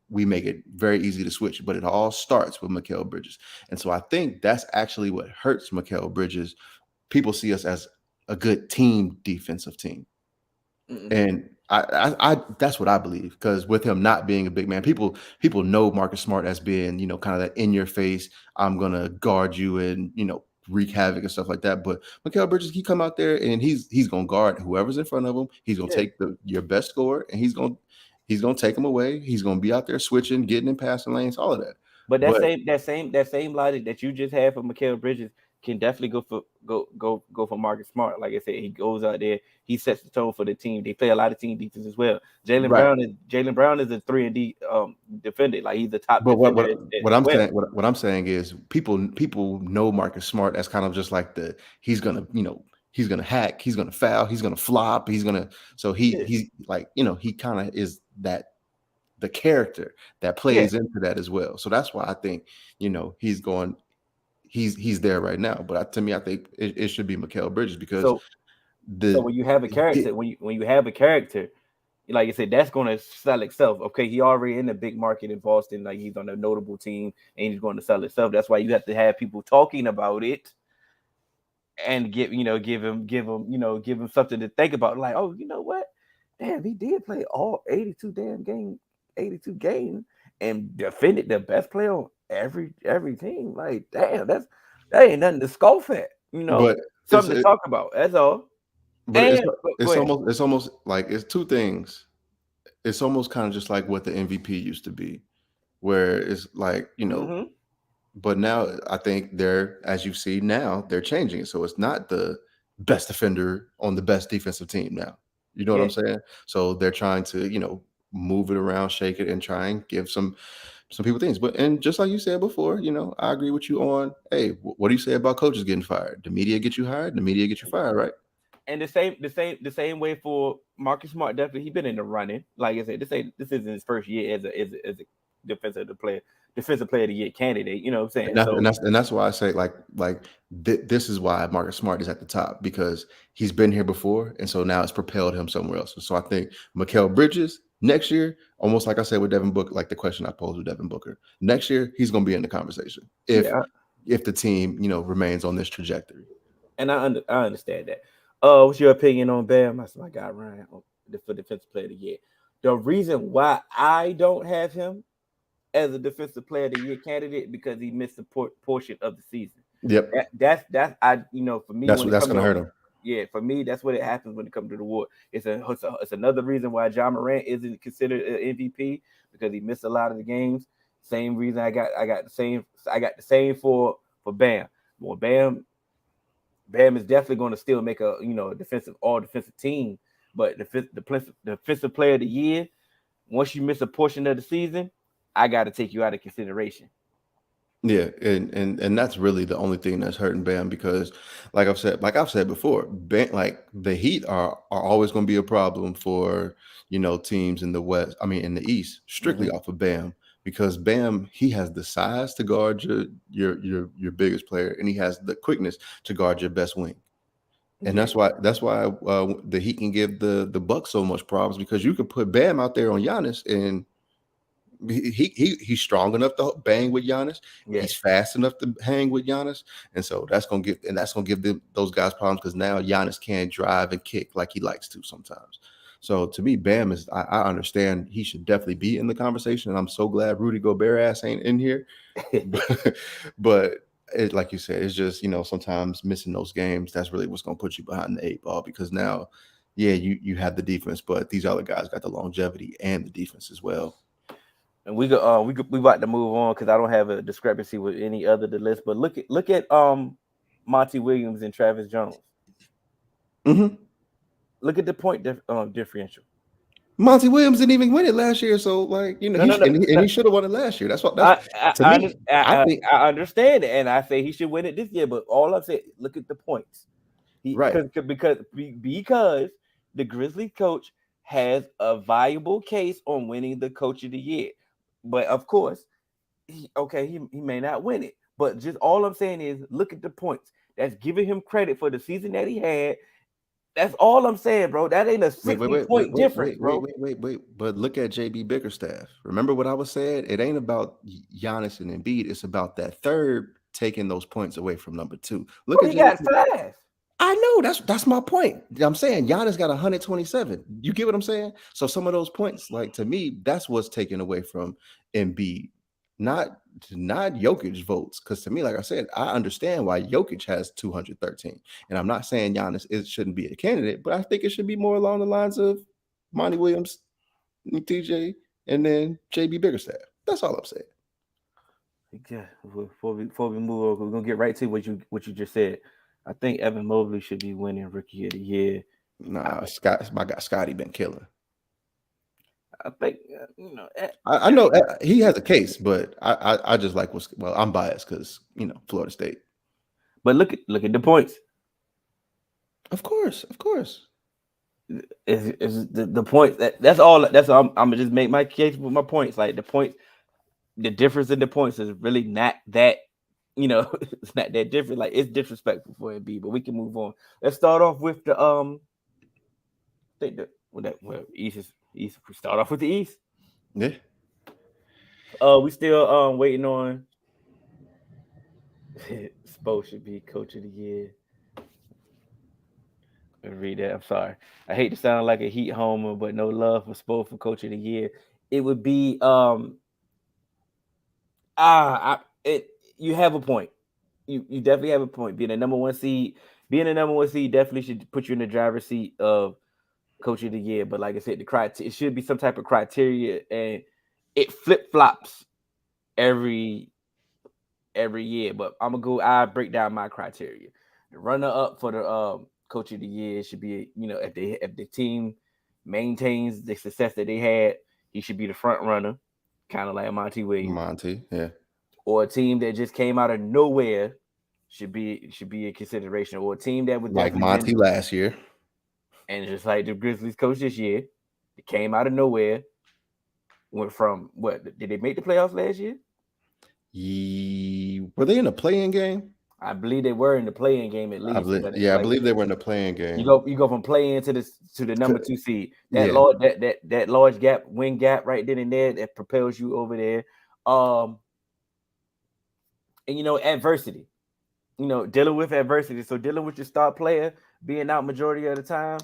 We make it very easy to switch, but it all starts with Mikal Bridges. And so I think that's actually what hurts Mikal Bridges people see us as a good team defensive team. Mm-mm. And I that's what I believe, because with him not being a big man, people know Marcus Smart as being, kind of that in your face, I'm gonna guard you and wreak havoc and stuff like that. But Mikal Bridges, he come out there and he's gonna guard whoever's in front of him. He's gonna take your best scorer and he's gonna take him away. He's gonna be out there switching, getting in passing lanes, all of that. But that same logic that you just had for Mikal Bridges can definitely go for Marcus Smart. Like I said, he goes out there, he sets the tone for the team. They play a lot of team defense as well. Jaylen Brown is a 3-and-D defender. Like he's the top. But what I'm saying is people know Marcus Smart as kind of just like he's gonna hack, he's gonna foul, he's gonna flop, he's like he kind of is that the character that plays into that as well. So that's why I think he's there right now. But to me, I think it should be Mikal Bridges, because so when you have a character, when you have a character, like I said, that's going to sell itself. Okay, he already in the big market in Boston, like he's on a notable team, and he's going to sell itself. That's why you have to have people talking about it, and give him something to think about. Like, oh, you know what? Damn, he did play all 82 games, and defended the best player on every team. Like, damn, that ain't nothing to scoff at. But something to talk about. That's all. But it's almost like it's two things. It's almost kind of just like what the MVP used to be, where it's like, but now I think as you see now, they're changing it. So it's not the best defender on the best defensive team now. You know what I'm saying? So they're trying to, move it around, shake it, and try and give some people things. And just like you said before, I agree with you on, hey, what do you say about coaches getting fired? The media get you hired, the media get you fired, right? And the same way for Marcus Smart. Definitely, he's been in the running. Like I said, this isn't his first year as a defensive player of the year candidate. You know what I'm saying? And that's why I say this is why Marcus Smart is at the top, because he's been here before, and so now it's propelled him somewhere else. So I think Mikal Bridges next year, almost like I said with Devin Booker, like the question I posed with Devin Booker, next year he's going to be in the conversation if the team remains on this trajectory. And I understand that. What's your opinion on Bam? That's my guy Ryan for defensive player of the year. The reason why I don't have him as a defensive player of the year candidate, because he missed a portion of the season. Yep. That's for me, that's going to hurt him. Yeah, for me, that's what it happens when it comes to the award. It's another reason why John Morant isn't considered an MVP, because he missed a lot of the games. Same reason I got the same for Bam. Well, Bam is definitely going to still make a defensive team, but the defensive player of the year, once you miss a portion of the season, I got to take you out of consideration. Yeah, and that's really the only thing that's hurting Bam, because like I've said before, like the Heat are always going to be a problem for teams in the West. I mean in the East, strictly off of Bam, because Bam, he has the size to guard your biggest player, and he has the quickness to guard your best wing. And that's why the Heat can give the Bucks so much problems, because you could put Bam out there on Giannis, and he's strong enough to bang with Giannis. Yeah. He's fast enough to hang with Giannis, and so that's gonna give those guys problems, because now Giannis can't drive and kick like he likes to sometimes. So to me, Bam is, I understand he should definitely be in the conversation, and I'm so glad Rudy Gobert ass ain't in here. but like you said, it's just sometimes missing those games, that's really what's gonna put you behind the 8 ball, because now, you have the defense, but these other guys got the longevity and the defense as well. And we about to move on, because I don't have a discrepancy with any other the list. But look at Monty Williams and Travis Jones. Mm-hmm. Look at the point differential. Monty Williams didn't even win it last year, so he should have won it last year. I understand it, and I say he should win it this year. But all I'm saying, look at the points. Because the Grizzlies coach has a viable case on winning the coach of the year. But of course, he may not win it. But just all I'm saying is, look at the points. That's giving him credit for the season that he had. That's all I'm saying, bro. That ain't a 60-point difference, bro. Wait. But look at JB Bickerstaff. Remember what I was saying? It ain't about Giannis and Embiid. It's about that third taking those points away from number 2. He got 5. I know that's my point. I'm saying Giannis got 127. You get what I'm saying? So some of those points, like to me, that's what's taken away from Embiid, not Jokic votes. Because to me, like I said, I understand why Jokic has 213, and I'm not saying Giannis shouldn't be a candidate, but I think it should be more along the lines of Monty Williams, TJ, and then JB Biggerstaff. That's all I'm saying. Yeah, before we move over, we're gonna get right to what you just said. I think Evan Mobley should be winning Rookie of the Year. Nah, my guy Scotty been killing. I think I know he has a case, but I just like I'm biased because Florida State. But look at the points. Of course. Is the point that's all. That's all. I'm gonna just make my case with my points. Like the points, the difference in the points is really not that. It's not that different. Like it's disrespectful for Embiid, but we can move on. Let's start off with the East is East. We start off with the East. Yeah. We still waiting on. Spo should be Coach of the Year. Read that. I'm sorry. I hate to sound like a Heat homer, but no love for Spo for Coach of the Year. It would be you have a point. You definitely have a point. Being a number one seed definitely should put you in the driver's seat of Coach of the Year. But like I said, it should be some type of criteria, and it flip flops every year. But I break down my criteria. The runner up for the Coach of the Year should be, if the team maintains the success that they had, he should be the front runner, kind of like Monty Williams. Yeah. Or a team that just came out of nowhere should be a consideration. Or a team that was like Monty last year, and just like the Grizzlies coach this year, it came out of nowhere. Went from what? Did they make the playoffs last year? Were they in the play-in game? I believe they were in the play-in game at least. I believe they were in the play-in game. You go from play-in to the number 2 seed. That large win gap right then and there that propels you over there. And adversity. Dealing with adversity. So dealing with your star player being out majority of the time.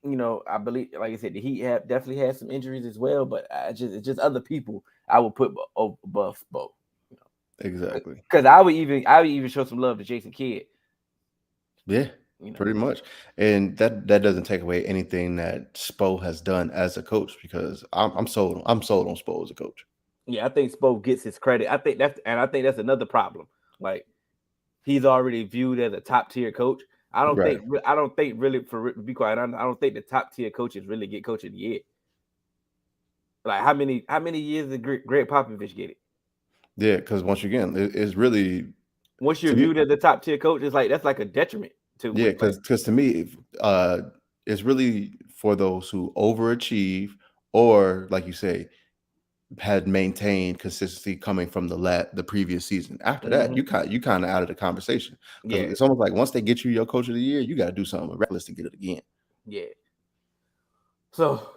I believe, like I said, the Heat definitely had some injuries as well, but it's just other people I would put above both. Exactly. Because I would even show some love to Jason Kidd. Yeah, pretty much. And that doesn't take away anything that Spo has done as a coach, because I'm sold on Spo as a coach. Yeah, I think Spo gets his credit. I think that's another problem. Like, he's already viewed as a top tier coach. I don't think really, for to be quiet, I don't think the top tier coaches really get Coach of the Year. Like, how many years did Greg Popovich get it? Yeah, because once again, it's really, once you're viewed as the top tier coach, it's like that's like a detriment to. Yeah, because to me, it's really for those who overachieve, or like you say, had maintained consistency coming from the previous season. After that, you kind of out of the conversation. Yeah, it's almost like once they get you your Coach of the Year, you got to do something reckless to get it again. Yeah. So,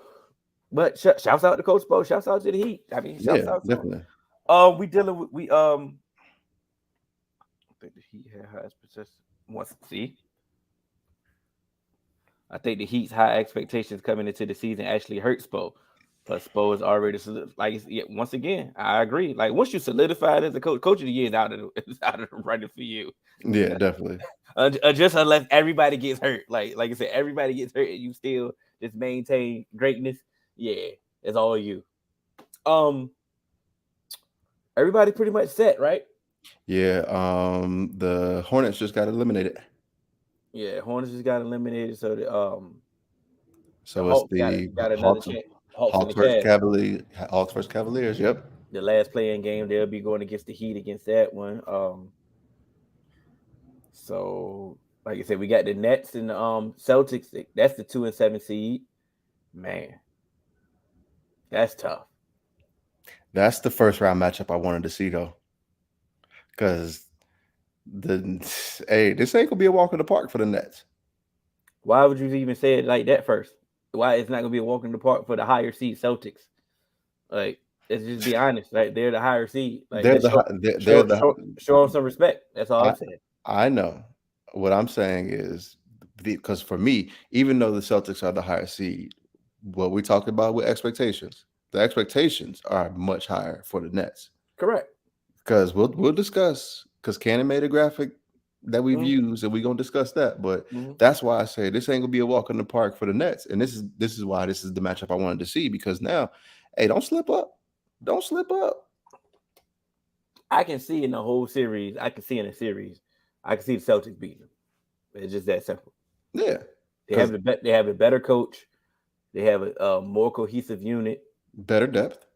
but shouts out to Coach Spo. Shouts out to the Heat. I mean, shouts out to definitely. We dealing with I think the Heat had highest possession. I think the Heat's high expectations coming into the season actually hurt Spo. Plus, Spo is already once again, I agree. Like, once you solidified as a coach of the Year is out of the running for you. Yeah, definitely. Just unless everybody gets hurt. Like I said, everybody gets hurt and you still just maintain greatness. Yeah, it's all you. Everybody pretty much set, right? Yeah. The Hornets just got eliminated. Yeah, Hornets just got eliminated. So the it's the got another chance. Hawks versus Cavaliers. Yep. The last play-in game, they'll be going against the Heat against that one. So like I said, we got the Nets and the Celtics. That's the 2 and 7 seed. Man, that's tough. That's the first round matchup I wanted to see, though, because this ain't gonna be a walk in the park for the Nets. Why would you even say it like that first? Why it's not gonna be a walk in the park for the higher seed Celtics? Like, let's just be honest. Like, they're the higher seed. Like, show them some respect. That's all I'm saying. I know. What I'm saying is because for me, even though the Celtics are the higher seed, what we talked about with expectations, the expectations are much higher for the Nets. Correct. Because we'll discuss, because Cannon made a graphic that we've used, and we're gonna discuss that. But that's why I say this ain't gonna be a walk in the park for the Nets. And this is why this is the matchup I wanted to see, because now, hey, don't slip up. Don't slip up. I can see in the whole series, I can see the Celtics beating them. It's just that simple. Yeah. They have a better coach. They have a more cohesive unit. Better depth.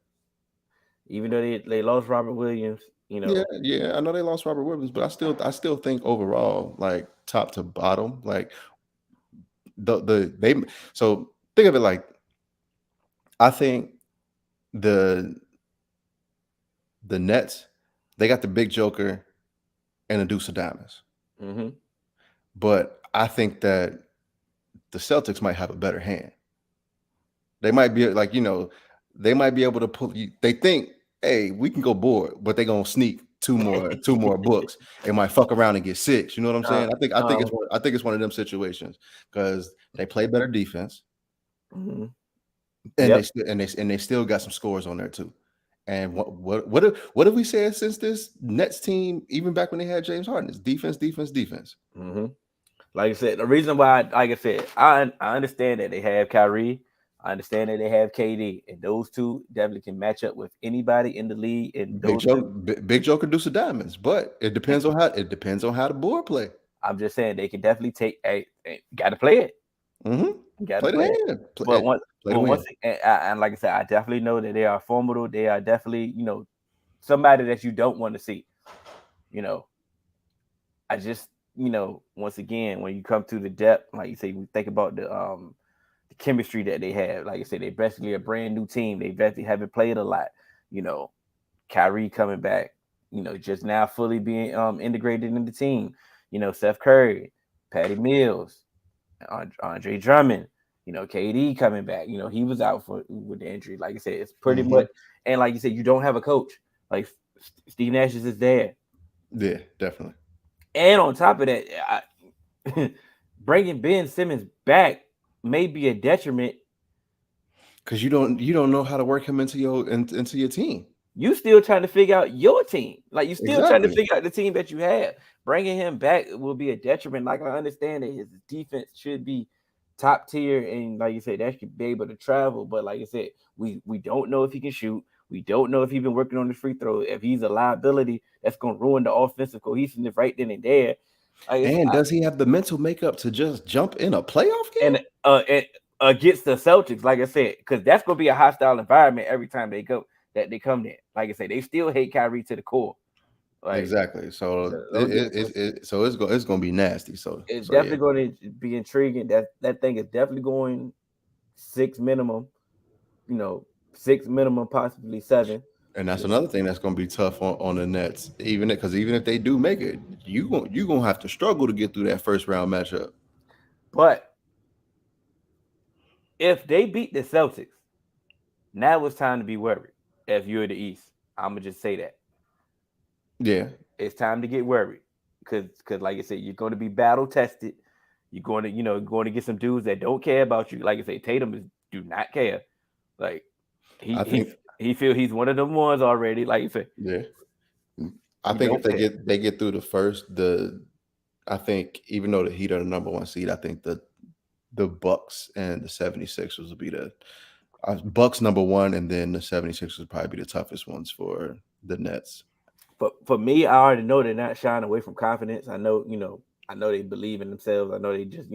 Even though they lost Robert Williams, you know. Yeah, I know they lost Robert Williams, but I still think overall, like top to bottom, like so think of it like, I think the Nets, they got the big joker and a deuce of diamonds. But I think that the Celtics might have a better hand. They might be like, they might be able to pull you. They think, hey, we can go board, but they're gonna sneak two more books. They might fuck around and get 6. You know what I'm saying? I think it's one of them situations, because they play better defense, and they still got some scores on there too. And what have we said since this Nets team, even back when they had James Harden? It's defense. Like I said, the reason why, like I said, I understand that they have Kyrie. I understand that they have KD, and those two definitely can match up with anybody in the league. And big joker deuce of diamonds, but it depends on how the board play. I'm just saying they can definitely take got to play it. Got to play it. But once and like I said, I definitely know that they are formidable. They are definitely, somebody that you don't want to see. I just, once again, when you come to the depth, like you say, we think about the chemistry that they have. Like I said, they're basically a brand new team. They basically haven't played a lot. Kyrie coming back, just now fully being integrated in the team. Steph Curry, Patty Mills, Andre Drummond, KD coming back. He was out with the injury. Like I said, it's pretty much, and like you said, you don't have a coach. Like Steve Nash is there. Yeah, definitely. And on top of that, bringing Ben Simmons back may be a detriment, because you don't know how to work him into your team. You still trying to figure out your team. Like, you still trying to figure out the team that you have. Bringing him back will be a detriment. Like, I understand that his defense should be top tier, and like you said, that should be able to travel. But like I said, we don't know if he can shoot. We don't know if he's been working on the free throw. If he's a liability, that's going to ruin the offensive cohesiveness right then and there. And does he have the mental makeup to just jump in a playoff game? And against the Celtics, like I said, because that's going to be a hostile environment every time they come there. Like I said, they still hate Kyrie to the core. Like, exactly. So it's going to be nasty. So it's definitely going to be intriguing. That thing is definitely going 6 minimum. 6 minimum, possibly 7. And that's another thing that's going to be tough on the Nets. Even if they do make it, you're going to have to struggle to get through that first round matchup. But if they beat the Celtics, now it's time to be worried. If you're the East, I'm gonna just say that. Yeah, it's time to get worried because like I said, you're going to be battle tested. You're going to get some dudes that don't care about you. Like I say, Tatum do not care. Like he feel he's one of them ones already. Like you said, yeah. I think if they get through the first, I think even though the Heat are the number 1 seed, I think the Bucks and the 76ers will be the Bucks number 1, and then the 76ers will probably be the toughest ones for the Nets. But for me, I already know they're not shying away from confidence. I know, they believe in themselves. I know they just,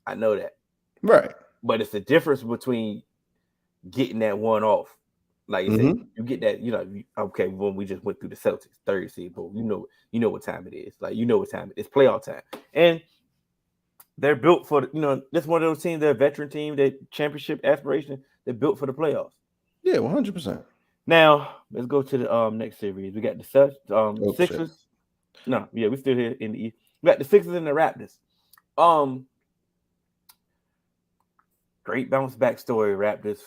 I know that. Right. But it's the difference between getting that one off. Like you said, you get that, okay, when we just went through the Celtics, 3rd seed, but you know what time it is. Like, what time it is. It's playoff time. And they're built for, this one of those teams, they're a veteran team, that championship aspiration, they're built for the playoffs. Yeah, 100%. Now, let's go to the next series. We got the Sixers. Shit. No, yeah, we're still here in the East. We got the Sixers and the Raptors. Great bounce back story, Raptors,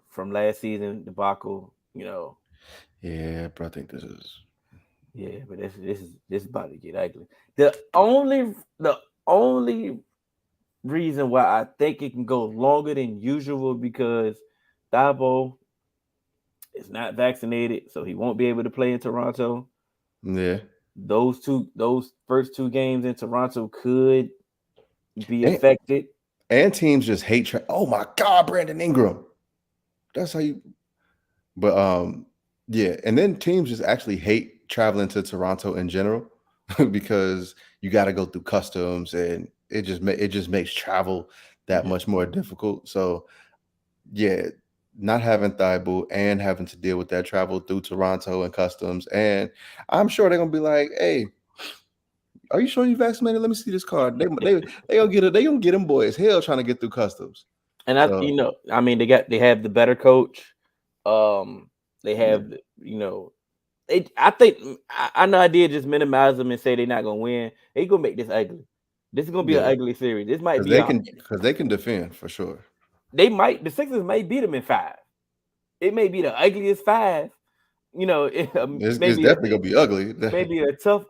from last season debacle, Yeah, but I think this is. Yeah, but this is about to get ugly. The only reason why I think it can go longer than usual because Thibault is not vaccinated, so he won't be able to play in Toronto. Yeah. Those first two games in Toronto could be And, affected. and teams just hate oh my God, Brandon Ingram. That's how you but yeah, and then teams just actually hate traveling to Toronto in general because you got to go through customs and it just makes travel that much more difficult. So yeah, not having Thibault and having to deal with that travel through Toronto and customs, and I'm sure they're gonna be like, "Hey, are you sure you vaccinated? Let me see this card." They gonna get them boys hell trying to get through customs. And So I mean, they have the better coach. They yeah, have I think I know I did just minimize them and say they're not gonna win. They gonna make this ugly. This is gonna be an yeah, ugly series. This might because be they can defend for sure. the Sixers may beat them in 5. It may be the ugliest 5. It's definitely gonna be ugly. maybe a tough.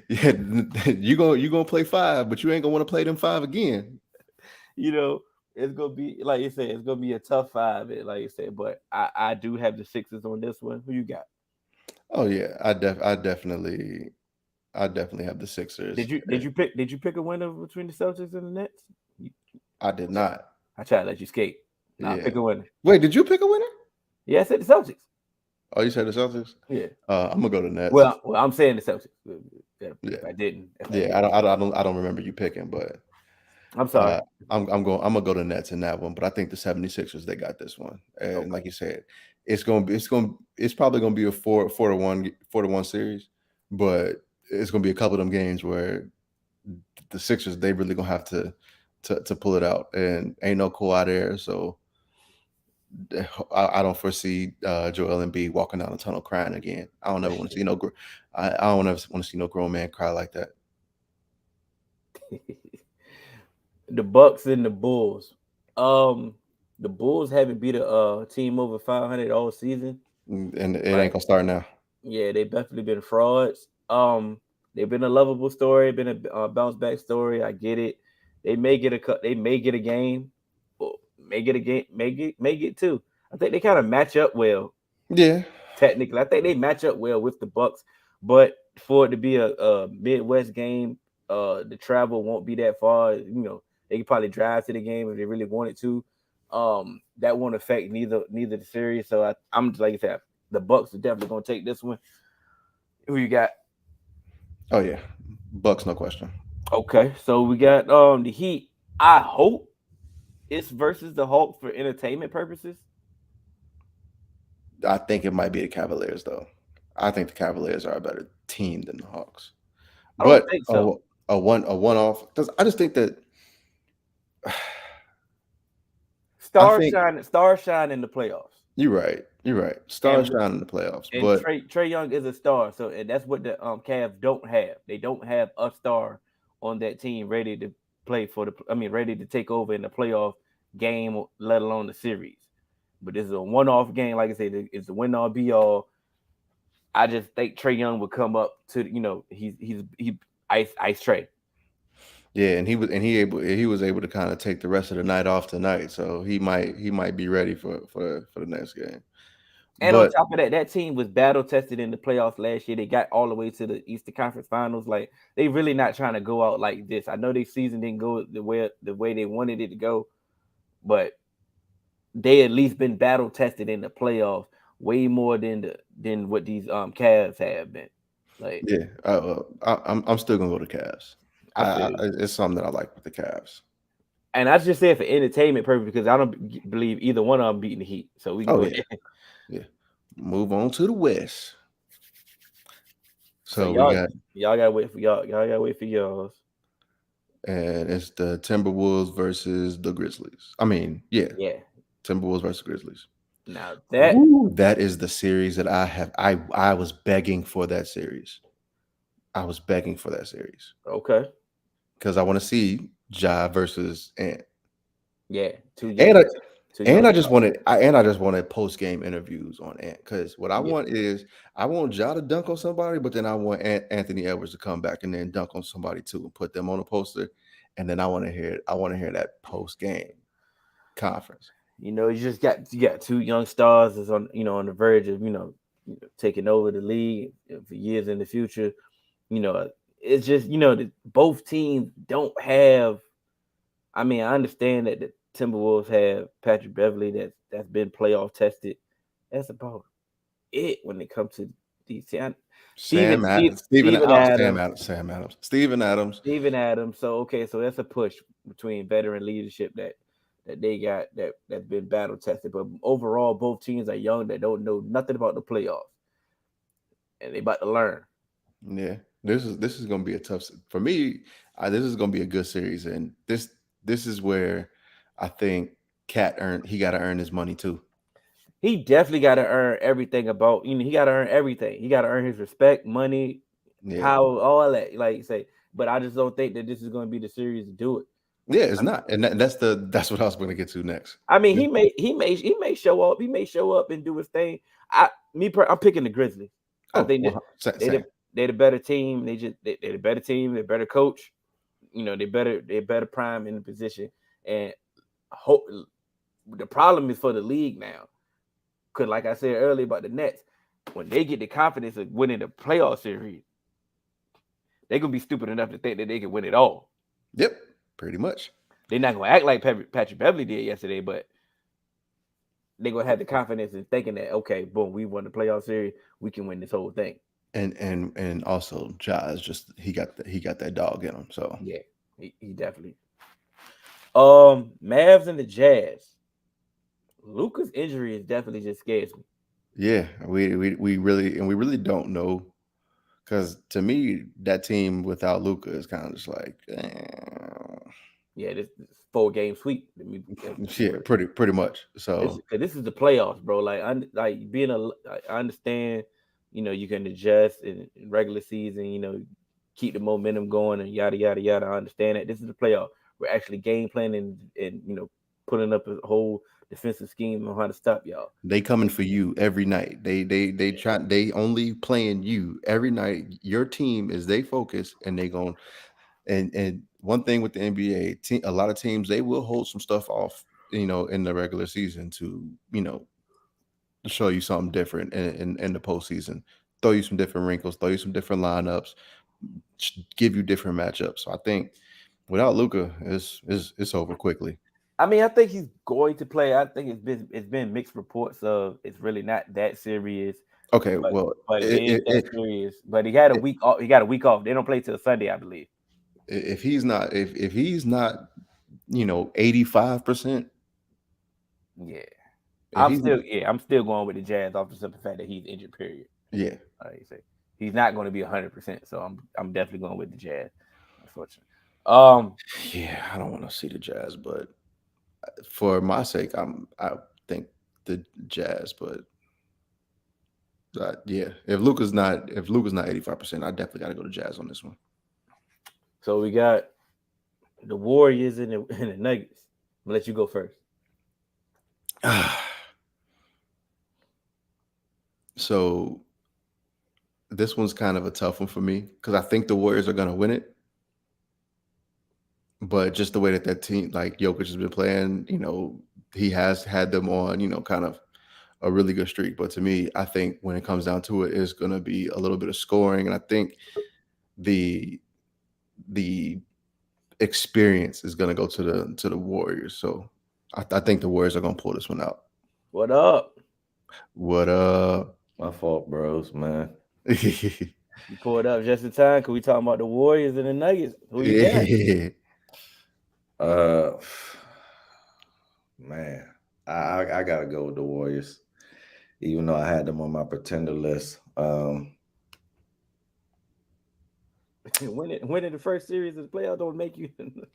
Yeah, you gonna play 5, but you ain't gonna want to play them 5 again. It's gonna be like you said. It's gonna be a tough 5, like you said. But I do have the Sixers on this one. Who you got? Oh yeah, I definitely have the Sixers. Did you pick a winner between the Celtics and the Nets? I did not. I tried to let you skate. Nah, Yeah. pick a winner. Wait, did you pick a winner? Yeah, I said the Celtics. Oh, you said the Celtics? Yeah. I'm gonna go to Nets. Well, I'm saying the Celtics. If I didn't. I don't remember you picking, but I'm sorry. I'm gonna go to Nets in that one, but I think the 76ers they got this one. And like you said, it's probably gonna be a 4-1 series, but it's gonna be a couple of them games where the Sixers they really gonna have to pull it out, and ain't no Kawhi there, so I don't foresee Joel Embiid walking down the tunnel crying again. I don't ever want to see I don't ever want to see no grown man cry like that. The Bucks and the Bulls. The Bulls haven't beat a team over 500 all season, and it ain't gonna start now. Yeah, they've definitely been frauds. They've been a lovable story, been a bounce back story. I get it. They may get a cut. They may get a game. May get a game. May get 2. I think they kind of match up well. Yeah, technically, I think they match up well with the Bucks. But for it to be a Midwest game, the travel won't be that far. They could probably drive to the game if they really wanted to. That won't affect neither the series. So I'm like I said, the Bucks are definitely going to take this one. Who you got? Oh yeah, Bucks, no question. Okay, so we got the Heat. I hope it's versus the Hawks for entertainment purposes. I think it might be the Cavaliers though. I think the Cavaliers are a better team than the Hawks. I don't think so. A one off because I just think that Stars shine in the playoffs. You're right. Stars shine in the playoffs. And but Trae Young is a star, so and that's what the Cavs don't have. They don't have a star on that team ready to play ready to take over in the playoff game, let alone the series. But this is a one-off game, like I said, it's a win all be all. I just think Trae Young would come up to he ice Trae. Yeah, and he was able to kind of take the rest of the night off tonight, so he might be ready for the next game. And on top of that, that team was battle tested in the playoffs last year. They got all the way to the Eastern Conference Finals. Like they really not trying to go out like this. I know their season didn't go the way they wanted it to go, but they at least been battle tested in the playoffs way more than what these Cavs have been. Like yeah, I'm still gonna go to Cavs. It's something that I like with the Cavs. And I just said for entertainment purpose because I don't believe either one of them beating the Heat. So we can go ahead. Yeah. Move on to the West. So y'all gotta wait for y'all. Y'all gotta wait for y'all's. And it's the Timberwolves versus the Grizzlies. I mean, yeah. Timberwolves versus Grizzlies. Now that is the series that I was begging for that series. Okay. Because I want to see Ja versus Ant. Yeah. I just wanted post-game interviews on Ant. Because what I want is I want Ja to dunk on somebody, but then I want Anthony Edwards to come back and then dunk on somebody too and put them on a poster. and then I want to hear that post game conference. You know, you got two young stars that's on the verge of taking over the league for years in the future. You know, it's just both teams don't have. I mean, I understand that the Timberwolves have Patrick Beverly that's been playoff tested. That's about it when it comes to these. Sam Adams, Steven Adams. Steven Adams. So okay, so that's a push between veteran leadership that they got that's been battle tested. But overall, both teams are young that don't know nothing about the playoffs, and they about to learn. Yeah, this is going to be a tough for me. This is going to be a good series, and this is where I think he got to earn his money too. He definitely got to earn everything about he got to earn everything. He got to earn his respect, money, power, all that. Like you say, but I just don't think that this is going to be the series to do it. Yeah, it's not, and that's what I was going to get to next. I mean, he may show up. He may show up and do his thing. I'm picking the Grizzlies. I think they're the better team. They're the better team. They're better coach. They're better prime in the position. And the problem is for the league now. Because like I said earlier about the Nets, when they get the confidence of winning the playoff series, they're gonna be stupid enough to think that they can win it all. Yep, pretty much. They're not gonna act like Patrick Beverly did yesterday, but they're gonna have the confidence in thinking that okay, boom, we won the playoff series, we can win this whole thing. And also Jazz he got that dog in him. So yeah, he definitely. Mavs and the Jazz. Luka's injury is definitely just scares me. Yeah, we really don't know, because to me that team without Luka is kind of just like, yeah, this 4-game sweep. Yeah, pretty much. So this is the playoffs, bro. Like I understand, you can adjust in regular season, keep the momentum going and yada yada yada. I understand that this is the playoff. We're actually game planning and putting up a whole defensive scheme on how to stop y'all. They coming for you every night. They only playing you every night. Your team is they focus, and they going and one thing with the NBA, a lot of teams, they will hold some stuff off, in the regular season to show you something different in the postseason, throw you some different wrinkles, throw you some different lineups, give you different matchups. So I think without Luka, it's over quickly. I mean, I think he's going to play. I think it's been mixed reports of it's really not that serious. Okay, but it is that serious. But he had a week off. He got a week off. They don't play till Sunday, I believe. If he's not 85%. Yeah, I'm still going with the Jazz off the simple fact that he's injured. Period. Yeah, he's not going to be 100%. So I'm definitely going with the Jazz. Unfortunately. Yeah, I don't want to see the Jazz, but for my sake, I think the Jazz, but yeah, if Luka's not 85%, I definitely got to go to Jazz on this one. So we got the Warriors and the Nuggets. I'm gonna let you go first. So this one's kind of a tough one for me because I think the Warriors are gonna win it. But just the way that team, like Jokic has been playing, he has had them on, kind of a really good streak. But to me, I think when it comes down to it, it's going to be a little bit of scoring. And I think the experience is going to go to the Warriors. So I think the Warriors are going to pull this one out. What up? What up? My fault, bros, man. You pulled up just in time because we talking about the Warriors and the Nuggets. Who you got? Man, I gotta go with the Warriors, even though I had them on my pretender list. Winning the first series of the playoff don't make you.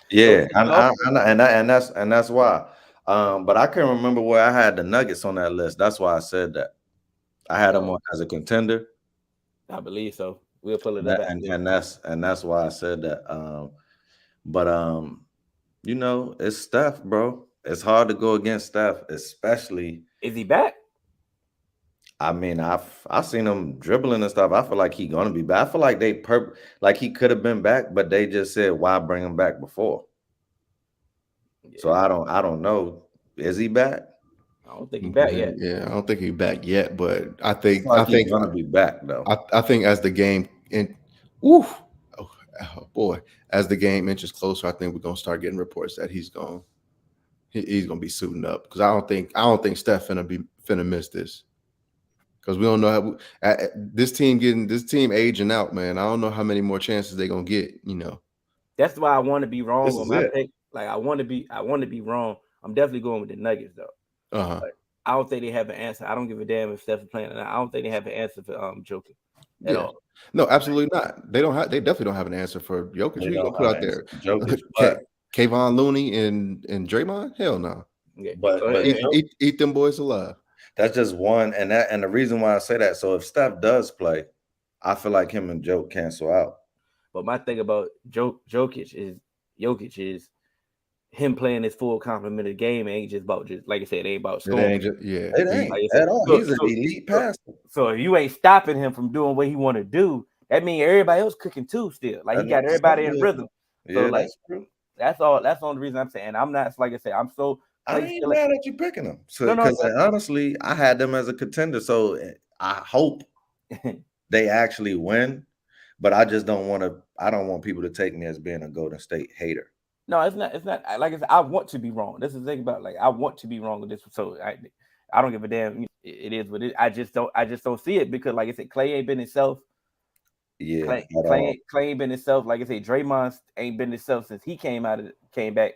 Yeah, and that's why. But I can't remember where I had the Nuggets on that list. That's why I said that. I had them on as a contender. I believe so. We'll pull it up. And that's why I said that. But it's Steph, bro. It's hard to go against Steph, especially. Is he back? I mean, I've seen him dribbling and stuff. I feel like he's gonna be back. I feel like like he could have been back, but they just said why bring him back before. Yeah. So I don't know. Is he back? I don't think he's back yet. Yeah, I don't think he's back yet, but I I think feel like he's gonna be back though. I think as the game oh boy, as the game inches closer, I think we're gonna start getting reports that he's gonna be suiting up because I don't think Steph finna miss this. Because we don't know how this team aging out, man. I don't know how many more chances they're gonna get. That's why I want to be wrong This on is my it. pick. Like I want to be wrong. I'm definitely going with the Nuggets though. Uh-huh. I don't think they have an answer. I don't give a damn if Steph's playing or not. I don't think they have an answer for Joker at all. No, absolutely not. They definitely don't have an answer for Jokic. They Who you don't gonna put have out an there? answer for Jokic, but Kayvon Looney and Draymond? Hell no. Yeah. but Eat them boys alive. that's just one, and the reason why I say that. So if Steph does play, I feel like him and Joke cancel out. But my thing about Jokic is him playing his full complement of the game ain't just about like I said, it ain't about scoring. It ain't Like I said, at all. He's an elite passer. So if you ain't stopping him from doing what he want to do, that means everybody else cooking too still. Like he got everybody in rhythm. So Yeah, like that's true. that's all. That's the only reason I'm saying. I'm not like I said. I'm so. I ain't mad at you picking them. So No, because honestly, I had them as a contender. So I hope they actually win. But I just don't want to. I don't want people to take me as being a Golden State hater. No, it's not. It's not. Like I said, I want to be wrong. This is the thing about like I want to be wrong with this. So I don't give a damn. It is what it is. I just don't see it because like I said, Clay ain't been himself. Yeah, Clay ain't been himself. Like I said, Draymond ain't been himself since he came back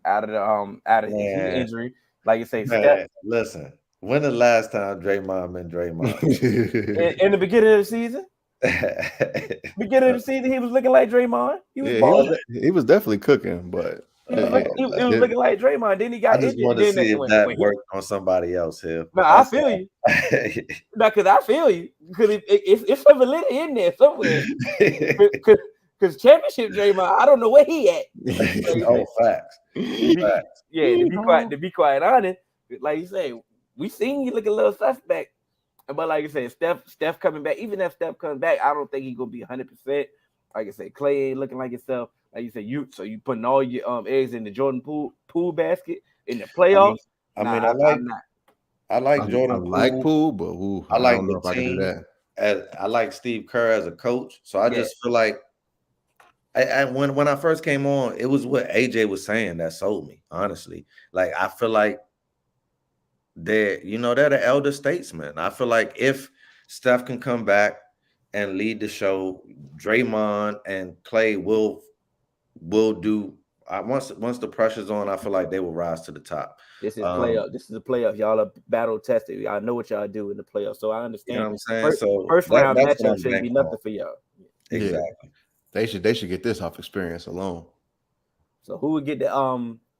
out of his injury. Like I say, Steph, listen. When the last time Draymond been Draymond? in the beginning of the season. Beginning of the season, he was looking like Draymond. He was he was definitely cooking, but he was looking like Draymond. Then he got I just want to see if that worked on somebody else here. No, I feel you. No, because I feel you. Because it's some validity in there somewhere. Because championship Draymond, I don't know where he at. Oh, facts. Yeah, to be quite honest, like you say, we seen you look a little suspect. But like I said, Steph coming back. Even if Steph comes back, I don't think he's gonna be 100%. Like I said, Clay ain't looking like himself. Like you said, you putting all your eggs in the Jordan Poole basket in the playoffs. I like Jordan. I like Poole, but I like don't know if I can do that. I like Steve Kerr as a coach, so I just feel like when I first came on, it was what AJ was saying that sold me. Honestly, like I feel like they're the elder statesmen. I feel like if Steph can come back and lead the show, Draymond and Clay will do. Once the pressure's on, I feel like they will rise to the top. This is playoff. This is the playoff. Y'all are battle tested. Y'all know what y'all do in the playoffs. So I understand. You know what I'm saying? First round matchup shouldn't be nothing for y'all. Exactly. Yeah. They should get this off experience alone. So who would get the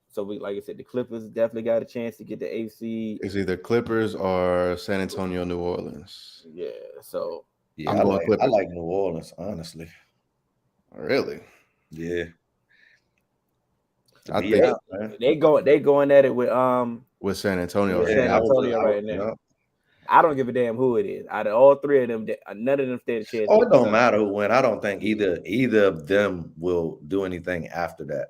So like I said, the Clippers definitely got a chance to get the AC. It's either Clippers or San Antonio, New Orleans. Yeah. So yeah, I like New Orleans, honestly. Really? Yeah. I think they going at it with San Antonio. San Antonio right now. I don't give a damn who it is. Out of all three of them, none of them stand a chance. Oh, it don't matter who win. I don't think either of them will do anything after that.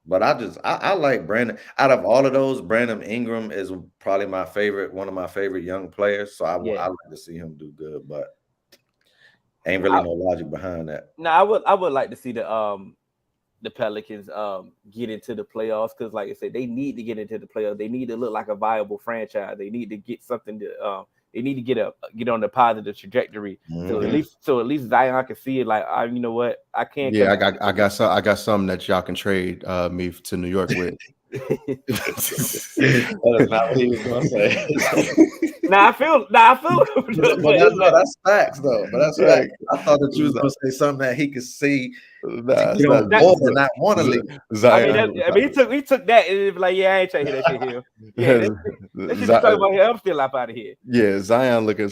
But I like Brandon. Out of all of those, Brandon Ingram is probably one of my favorite young players. So I like to see him do good, but ain't really no logic behind that. No, I would like to see the Pelicans get into the playoffs because, like I said, they need to get into the playoffs. They need to look like a viable franchise. They need to get something to they need to get on the positive trajectory. Mm-hmm. So at least Zion can see it. Like, you know what, I can't. Yeah, I got something that y'all can trade me to New York with. That's not what he was gonna say. I feel. That's facts though. But that's right. I thought that you was gonna say something that he could see. Not want to leave. He took that and be like, I ain't trying to hear that shit here. Yeah, let's just talk about here. I'm still up out of here. Yeah, Zion looking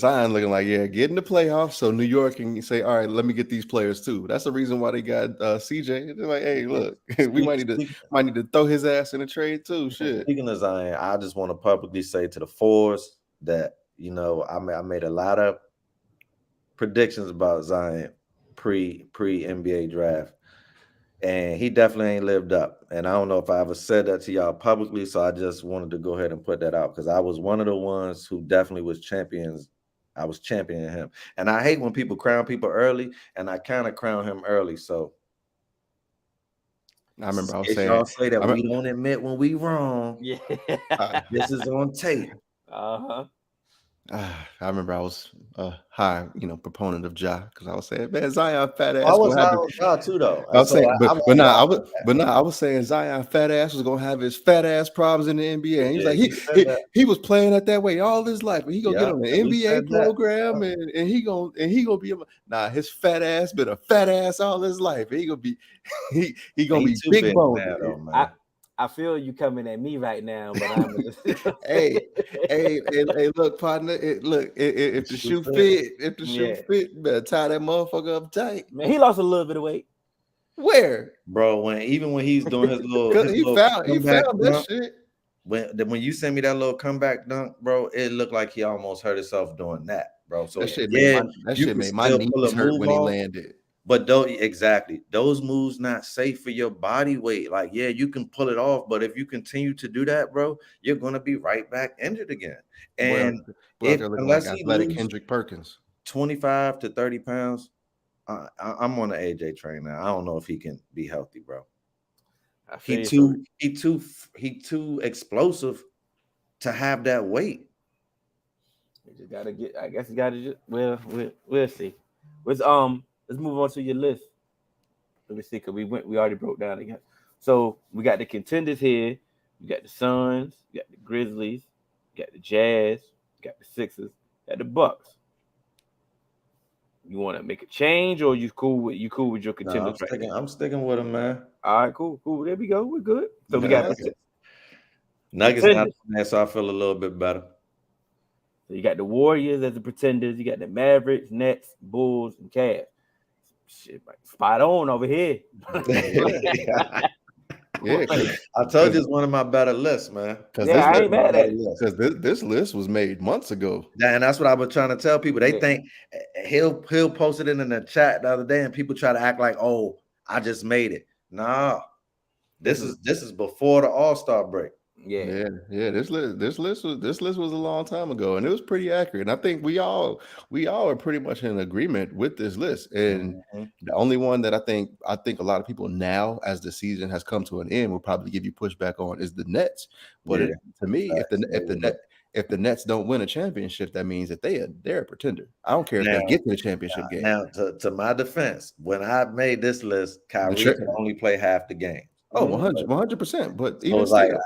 like, get in the playoffs so New York can say, all right, let me get these players too. That's the reason why they got CJ. They're like, hey, look, we might need to throw his ass in a trade too. Shit. Speaking of Zion, I just want to publicly say to the fours, that, you know, I made a lot of predictions about Zion pre NBA draft, and he definitely ain't lived up. And I don't know if I ever said that to y'all publicly, so I just wanted to go ahead and put that out because I was one of the ones who definitely was champions. I was championing him, and I hate when people crown people early, and I kind of crown him early. So I remember I was if saying, y'all say that we don't admit when we wrong, Yeah. this is on tape. Uh-huh. I remember I was a high, proponent of Ja because I was saying, man, Zion fat I ass was gonna have high on Ja too, though. I was So saying, I'm on Ja for that. I was saying Zion fat ass was gonna have his fat ass problems in the NBA. And he was Yeah, like, you said that. he was playing it that way all his life, but he gonna get Yeah, on the and we NBA said that. program, and he gonna be his fat ass been a fat ass all his life. And he gonna be he gonna be big boned. I feel you coming at me right now, but I'm hey, look, partner. If the shoe fit, you better tie that motherfucker up tight. Man, he lost a little bit of weight. Where, bro? When he's doing his little, he found that dunk, shit. When you send me that little comeback dunk, bro, it looked like he almost hurt himself doing that, bro. So that shit made my knees hurt when he landed. But those moves not safe for your body weight. Like, yeah, you can pull it off, but if you continue to do that, bro, you're gonna be right back injured again. And unless like athletic Kendrick Perkins, 25 to 30 pounds, I'm on the AJ train now. I don't know if he can be healthy, bro. He too explosive to have that weight. You just gotta get. I guess you gotta just. Well, we'll see. Let's move on to your list. Let me see, because we already broke down again. So we got the contenders here. You got the Suns, you got the Grizzlies, you got the Jazz, you got the Sixers, you got the Bucks. You want to make a change, or you cool with your contenders? I'm sticking with them, man. All right, cool. There we go. We're good. So we got Nuggets not there, so I feel a little bit better. So you got the Warriors as the pretenders. You got the Mavericks, Nets, Bulls, and Cavs. Shit, spot on over here. Yeah, I told you it's one of my better lists, man. I ain't mad at it. Because this list was made months ago. Yeah, and that's what I was trying to tell people. They think he'll post it in the chat the other day, and people try to act like, "Oh, I just made it." Nah, this is before the All-Star break. Yeah. This list was a long time ago, and it was pretty accurate. And I think we all are pretty much in agreement with this list. And the only one that I think a lot of people now, as the season has come to an end, will probably give you pushback on is the Nets. But to me, if the Nets don't win a championship, that means that they're a pretender. I don't care if they get to the championship game. Now, to my defense, when I made this list, Kyrie can only play half the game. Oh, 100%. But even still,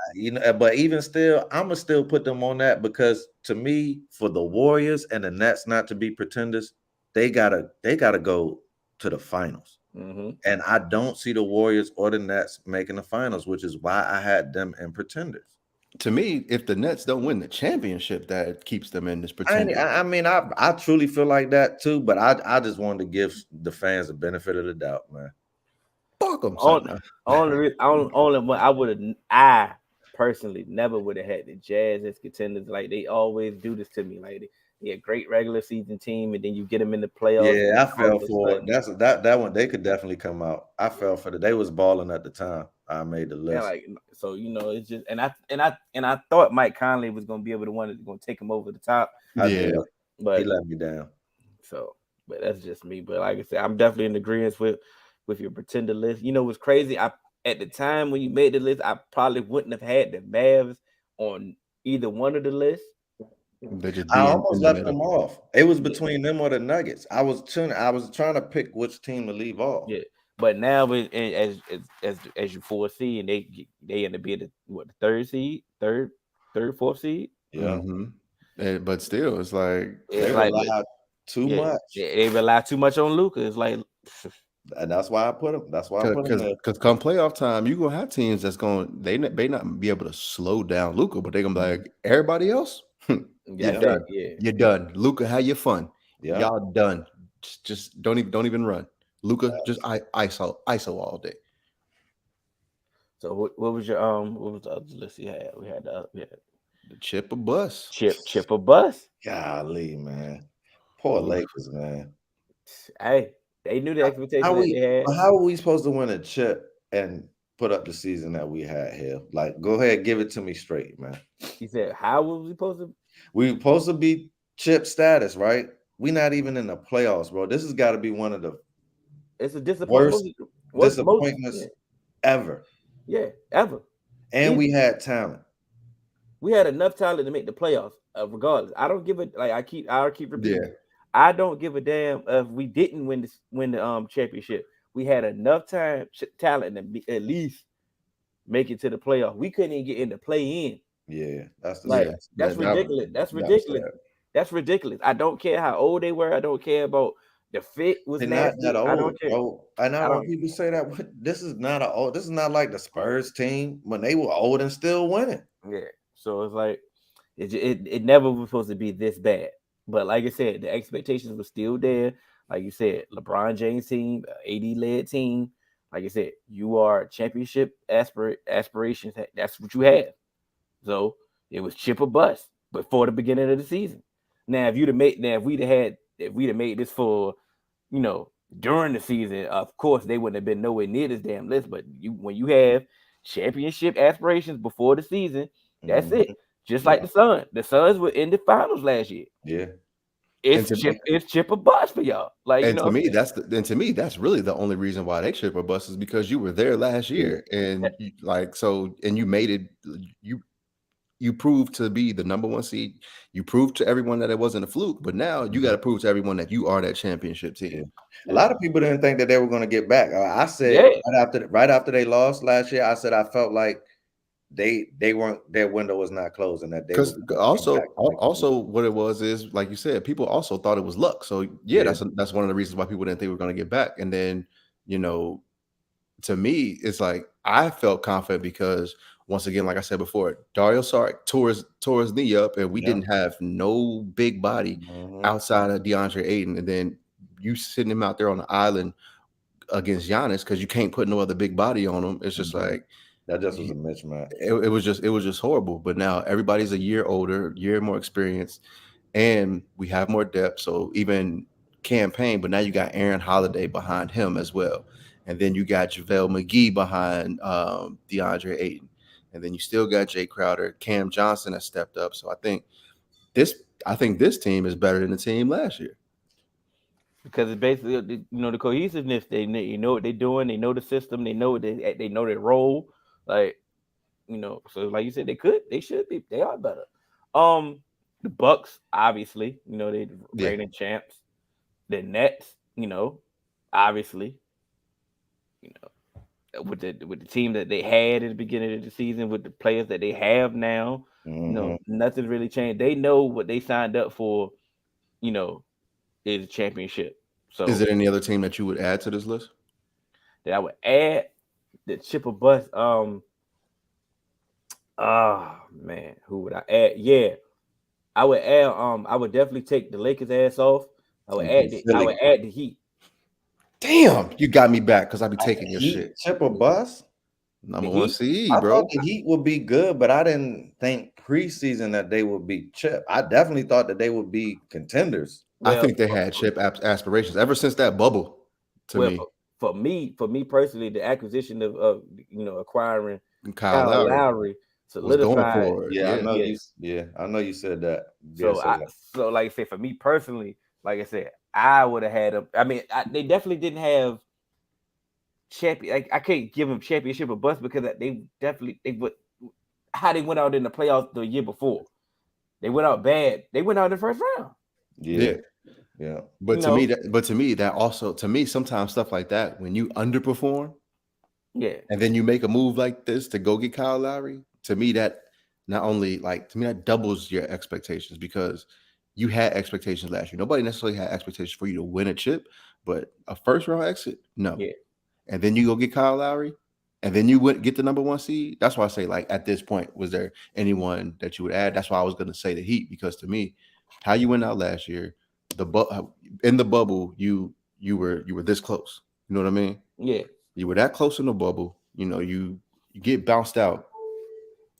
but even still, I'm gonna still put them on that because to me, for the Warriors and the Nets not to be pretenders, they gotta go to the finals. And I don't see the Warriors or the Nets making the finals, which is why I had them in pretenders. To me, if the Nets don't win the championship, that keeps them in this pretender. I truly feel like that too, but I just wanted to give the fans the benefit of the doubt, man. Fuck them. I personally never would have had the Jazz as contenders. Like, they always do this to me. Like, they a great regular season team, and then you get them in the playoffs. Yeah, I fell for it. That one. They could definitely come out. I fell for it. They was balling at the time I made the list. Yeah, it's just and I thought Mike Conley was gonna be able to going to take him over the top. But he let me down. So, but that's just me. But like I said, I'm definitely in agreement with your pretender list. You know what's crazy? At the time when you made the list, I probably wouldn't have had the Mavs on either one of the lists. I almost left them off. It was between them or the Nuggets. I was trying to pick which team to leave off. Yeah, but now as you foresee, and they end up being the third, fourth seed. Yeah, but still, it's like they rely too much. They rely too much on Luka. It's like. And that's why I put them. That's why I put them there. Because come playoff time, you gonna have teams that's they may not be able to slow down Luka, but they're gonna be like everybody else. You're done. Luka, have your fun. Yeah. Y'all done. Just don't even run. Luka, just ISO all day. So what was your what was the other list you had? We had The chip or bust. Chip or bust. Golly, man. Poor Lakers, man. Hey, they knew the expectation that they had. How are we supposed to win a chip and put up the season that we had here? Like, go ahead, give it to me straight, man. He said, "How was we supposed to?" We supposed to be chip status, right? We're not even in the playoffs, bro. This has got to be one of the It's a worst disappointment. disappointments ever. Yeah, ever. And we had talent. We had enough talent to make the playoffs, regardless. I don't give it. Like I keep repeating. Yeah. I don't give a damn if we didn't win the championship. We had enough talent to at least make it to the playoff. We couldn't even get in the play in. Yeah, that's the like that's ridiculous. That's ridiculous. That's ridiculous. I don't care how old they were. I don't care about the fit was They're nasty. not that old, I don't care. bro. I know when people say that this is not like the Spurs team when they were old and still winning. Yeah. So it's like it never was supposed to be this bad. But like I said, the expectations were still there. Like you said, LeBron James team, AD led team. Like I said, you are championship aspirations. That's what you have. So it was chip or bust before the beginning of the season. Now, if we'd have made this for, during the season, of course they wouldn't have been nowhere near this damn list. But when you have championship aspirations before the season, that's it. Just like the Suns. The Suns were in the finals last year. Yeah. It's chip or bust for y'all. Like, and to me, that's really the only reason why they chip or bust is because you were there last year, and you made it. You proved to be the number one seed. You proved to everyone that it wasn't a fluke, but now you got to prove to everyone that you are that championship team. Yeah. A lot of people didn't think that they were going to get back. I said right after they lost last year, I said I felt like they weren't, their window was not closing. That they also what it was is, like you said, people also thought it was luck. So that's one of the reasons why people didn't think we were going to get back. And then to me, it's like I felt confident because once again, like I said before, Dario Saric tore his knee up, and we didn't have no big body outside of DeAndre Ayton, and then you sitting him out there on the island against Giannis because you can't put no other big body on him. It's just like that just was a mismatch. It was just horrible. But now everybody's a year older, year more experienced, and we have more depth. So even campaign, but now you got Aaron Holiday behind him as well, and then you got JaVale McGee behind DeAndre Ayton. And then you still got Jay Crowder, Cam Johnson has stepped up. So I think this team is better than the team last year. Because it's basically, the cohesiveness. They know what they're doing. They know the system. They know they know their role. Like, so like you said, they should be. They are better. The Bucks, obviously, they reigning champs. The Nets, obviously, with the team that they had at the beginning of the season, with the players that they have now, nothing's really changed. They know what they signed up for, is a championship. So is there any other team that you would add to this list? That I would add the chip or bust. Man, who would I add? Yeah, I would add. I would definitely take the Lakers' ass off. I would add the Heat. Damn, you got me back because I be taking your shit. Chip or bust? Number one seed, I bro. thought the Heat would be good, but I didn't think preseason that they would be chip. I definitely thought that they would be contenders. I think they had chip aspirations ever since that bubble. For me personally, the acquisition of acquiring Kyle Lowry solidified. I know you said that. So like I said, for me personally, like I said, I would have had them. I mean, they definitely didn't have champion. I can't give them championship or bust because they would how they went out in the playoffs the year before. They went out bad. They went out in the first round. Yeah. But to me, sometimes stuff like that, when you underperform, and then you make a move like this to go get Kyle Lowry, to me that that doubles your expectations because you had expectations last year. Nobody necessarily had expectations for you to win a chip, but a first round exit, no. Yeah. And then you go get Kyle Lowry, and then you get the number one seed. That's why I say, at this point, was there anyone that you would add? That's why I was going to say the Heat, because to me, how you went out last year, in the bubble, you were this close. You know what I mean? Yeah. You were that close in the bubble. You get bounced out,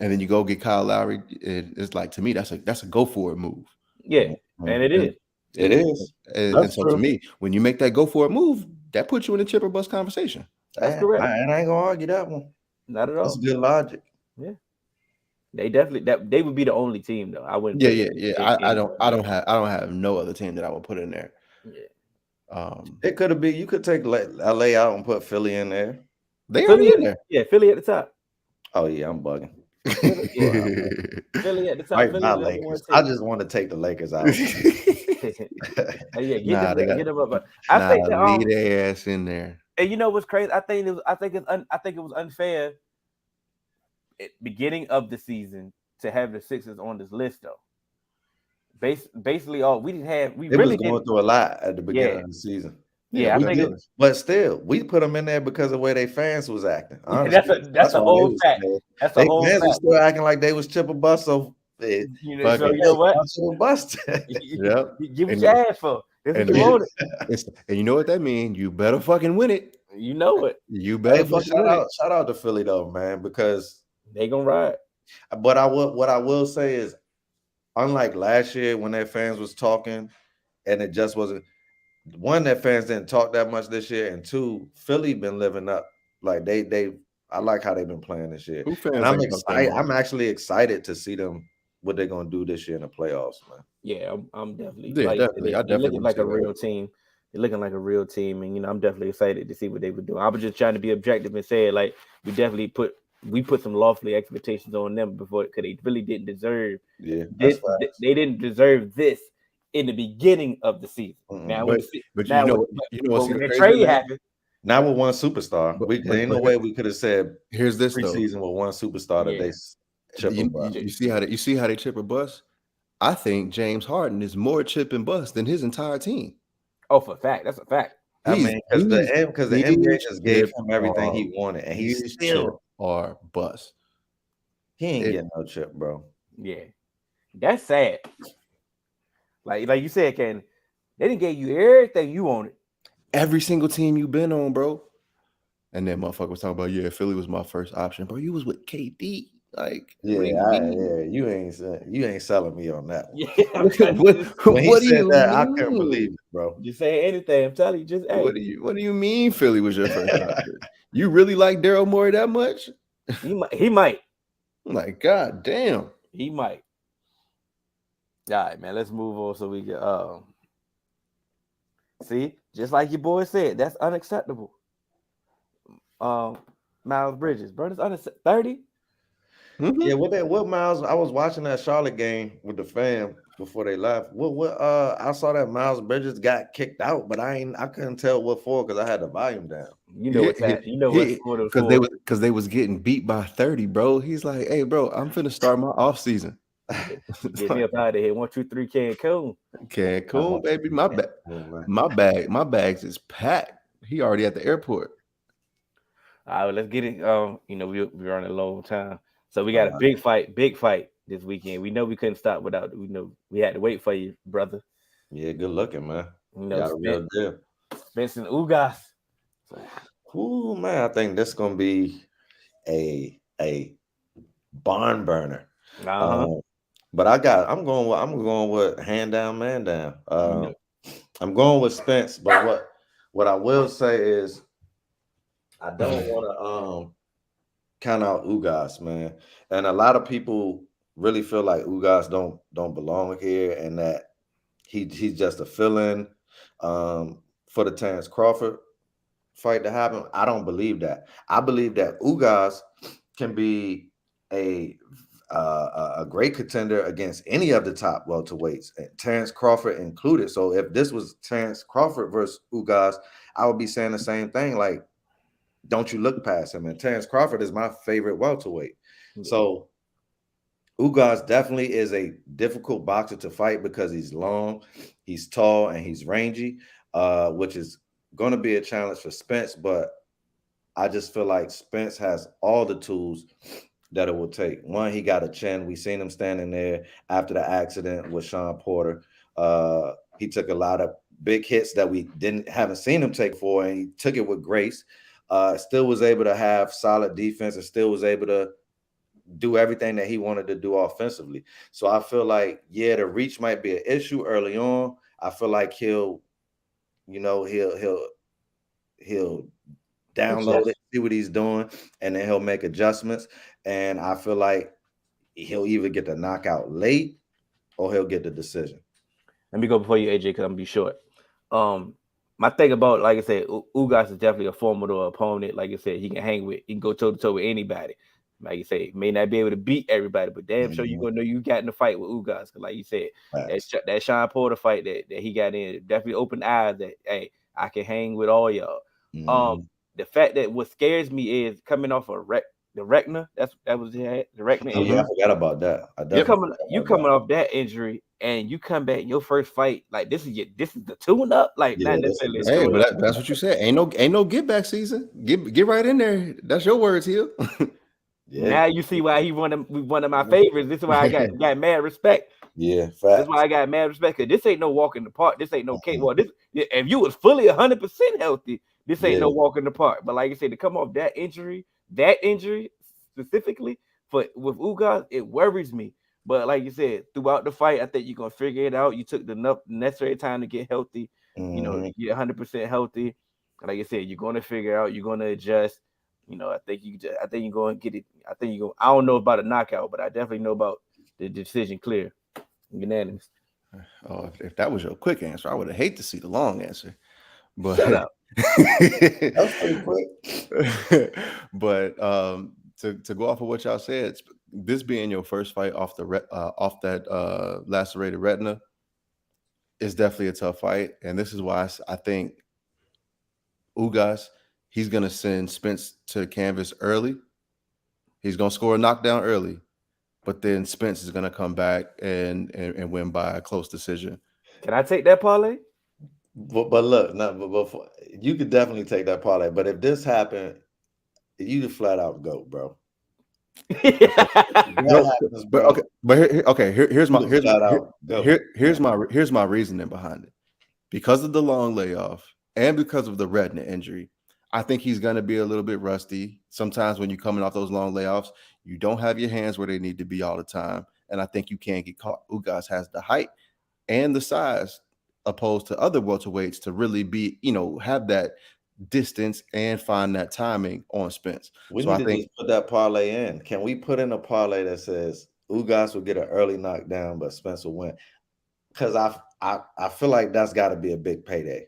and then you go get Kyle Lowry. It's like, to me, that's a go for it move. Yeah, and it is. It is. And so to me, when you make that go for it move, that puts you in a chip or bust conversation. That's correct. I ain't gonna argue that one. Not at all. That's good logic. Yeah, they definitely they would be the only team though. I wouldn't. Yeah. I don't have no other team that I would put in there. Yeah. It could have been. You could take LA out and put Philly in there. They already in there. Yeah, Philly at the top. Oh yeah, I'm bugging. Philly at the top. Right, Philly not Lakers. I just want to take the Lakers out. Yeah, get them up. But I think that leave their ass in there. And you know what's crazy? I think it was unfair at beginning of the season to have the Sixers on this list though. Basically, all we really was going through a lot at the beginning of the season. Yeah, but still, we put them in there because of the way their fans was acting. Honestly. That's a whole fact. That's a whole fact. Fans was still acting like they was chip or bust. So you know what? Bust. Yep. Give what your ass for. And you know what that means? You better fucking win it. You know it. You better fucking win it. Shout out to Philly though, man, because they gonna ride. But what I will say is, unlike last year when their fans was talking, and it just wasn't. One, that fans didn't talk that much this year, and two, Philly been living up. Like I like how they've been playing this year. And I'm excited. I'm actually excited to see them what they're gonna do this year in the playoffs, man. Yeah, I'm definitely. Yeah, definitely. They're looking like a real team. They're looking like a real team, and I'm definitely excited to see what they would do. I was just trying to be objective and say like we definitely put some lofty expectations on them before because they really didn't deserve. Yeah, they didn't deserve this in the beginning of the season. Now, but you know what's the trade happened. Not with one superstar. There ain't no way we could have said here's this preseason with one superstar that they chip and bust. You see how they chip and bust? I think James Harden is more chip and bust than his entire team. Oh, for a fact. That's a fact. Because the NBA just gave him everything he wanted, and he's still or bust. He ain't getting no chip, bro. Yeah, that's sad. Like you said, Ken, they didn't give you everything you wanted. Every single team you've been on, bro. And then motherfucker was talking about, Philly was my first option, bro. You was with KD. Like, you ain't selling me on that one. Yeah, what do you mean? I couldn't believe it, bro. You say anything, I'm telling you, just hey. What do you mean Philly was your first option? You really like Daryl Morey that much? He might. I'm like, God damn. He might. All right, man. Let's move on so we can see, just like your boy said, that's unacceptable. Miles Bridges, bro, it's unacceptable. 30. Mm-hmm. Yeah, what Miles? I was watching that Charlotte game with the fam before they left. I saw that Miles Bridges got kicked out, but I couldn't tell what for because I had the volume down. You know what's happening. You know what's because they was getting beat by 30, bro. He's like, hey, bro, I'm finna start my off season. Get me up out of here. 1, 2, 3, Cancun. Cancun, baby. My bags is packed. He already at the airport. All right, well, let's get it. We're on a long time. So we got a big fight this weekend. We know we couldn't stop without. We know we had to wait for you, brother. Yeah, good looking, man. Spence and Ugas. Ooh, man, I think this gonna be a barn burner. But I'm going with hand down, man down. I'm going with Spence. But what I will say is, I don't want to count out Ugas, man. And a lot of people really feel like Ugas don't belong here, and that he's just a fill-in for the Terrence Crawford fight to happen. I don't believe that. I believe that Ugas can be a great contender against any of the top welterweights, Terrence Crawford included. So if this was Terrence Crawford versus Ugas, I would be saying the same thing. Like, don't you look past him? And Terrence Crawford is my favorite welterweight. Mm-hmm. So Ugas definitely is a difficult boxer to fight because he's long, he's tall, and he's rangy, which is going to be a challenge for Spence. But I just feel like Spence has all the tools that it will take. One, he got a chin. We seen him standing there after the accident with Sean Porter. He took a lot of big hits that we haven't seen him take before, and he took it with grace. Still was able to have solid defense and still was able to do everything that he wanted to do offensively. So I feel like, yeah, the reach might be an issue early on. I feel like he'll download it, see what he's doing, and then he'll make adjustments. And I feel like he'll either get the knockout late or he'll get the decision. Let me go before you, AJ, because I'm gonna be short. My thing about, like I said, Ugas is definitely a formidable opponent. Like I said, he can hang with, he can go toe to toe with anybody. Like you say, may not be able to beat everybody, but damn sure you're gonna know you got in the fight with Ugas. Cause like you said, that Sean Porter fight that he got in definitely opened eyes that, hey, I can hang with all y'all. The fact that what scares me is coming off the Reckner. That was the Reckner. Oh, yeah, I forgot about that. You coming off that injury and you come back in your first fight, like this is the tune up, like not necessarily. Hey, but that's what you said. Ain't no get back season. Get right in there. That's your words here. Yeah. Now you see why he one of my favorites. This is why I got mad respect. Yeah, facts. That's why I got mad respect. Cause this ain't no walk in the park. This ain't no cakewalk. This, if you was fully 100% healthy, this ain't no walk in the park. But like I said, to come off that injury specifically with Ugas, it worries me. But like you said, throughout the fight, I think you're gonna figure it out. You took the necessary time to get healthy. You know, get 100% healthy. Like I said, you're gonna figure out. You're gonna adjust. You know, I think you're gonna get it. I don't know about a knockout, but I definitely know about the decision clear, unanimous. Oh, if that was your quick answer, I would have hate to see the long answer. But shut up. That's pretty quick. But to go off of what y'all said, this being your first fight off that lacerated retina is definitely a tough fight, and this is why I think Ugas, he's gonna send Spence to the canvas early. He's gonna score a knockdown early, but then Spence is gonna come back and win by a close decision. Can I take that parlay? But look, before, you could definitely take that parlay. But if this happened, you just flat out go, bro. Happens, bro. Here's my reasoning behind it. Because of the long layoff and because of the retina injury, I think he's going to be a little bit rusty. Sometimes when you're coming off those long layoffs, you don't have your hands where they need to be all the time. And I think you can't get caught. Ugas has the height and the size opposed to other welterweights to really be, have that distance and find that timing on Spence. We need to just put that parlay in. Can we put in a parlay that says Ugas will get an early knockdown, but Spence will win? Because I feel like that's got to be a big payday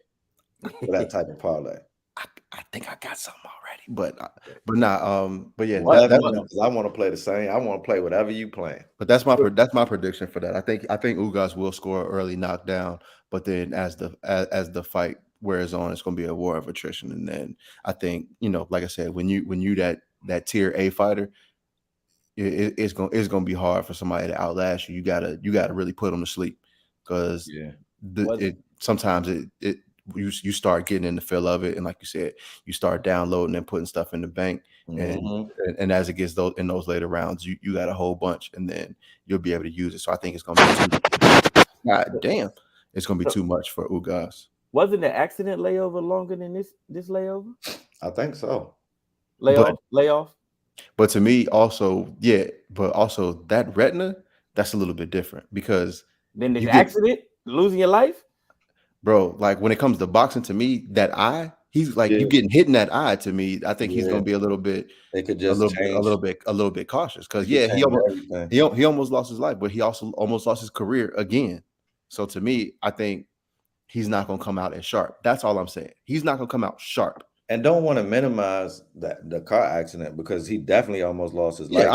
for that type of parlay. I think I got something already, but yeah, because I want to play the same. I want to play whatever you playing. But that's my prediction for that. I think Ugas will score an early knockdown, but then as the fight wears on, it's going to be a war of attrition. And then I think, like I said, when you that tier A fighter, it's going to be hard for somebody to outlast you. You gotta really put them to sleep, because sometimes you start getting in the feel of it, and like you said, you start downloading and putting stuff in the bank, and as it gets in those later rounds, you got a whole bunch, and then you'll be able to use it. So I think it's going to be it's going to be too much for Ugas. Wasn't the accident layover longer than this layover? I think so. Layoff. But to me, also, that retina, that's a little bit different, because then the accident, losing your life. Bro, like when it comes to boxing, to me, that eye, he's like you getting hit in that eye. To me, I think he's gonna be a little bit. It could just a little bit cautious, because he almost lost his life, but he also almost lost his career again. So to me, I think he's not gonna come out as sharp. That's all I'm saying. He's not gonna come out sharp. And don't want to minimize the car accident, because he definitely almost lost his life.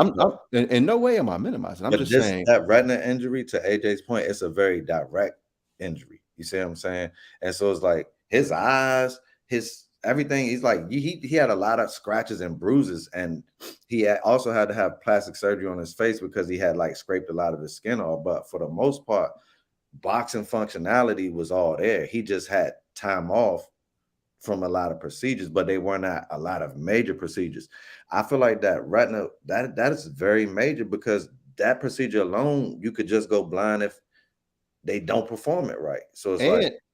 Yeah, in no way am I minimizing. I'm just saying that retina injury, to AJ's point, it's a very direct injury. You see what I'm saying? And so it's like his eyes, his everything. He's like he had a lot of scratches and bruises, and he also had to have plastic surgery on his face because he had like scraped a lot of his skin off. But for the most part, boxing functionality was all there. He just had time off from a lot of procedures, but they were not a lot of major procedures. I feel like that retina, that is very major, because that procedure alone, you could just go blind if they don't perform it right. So it's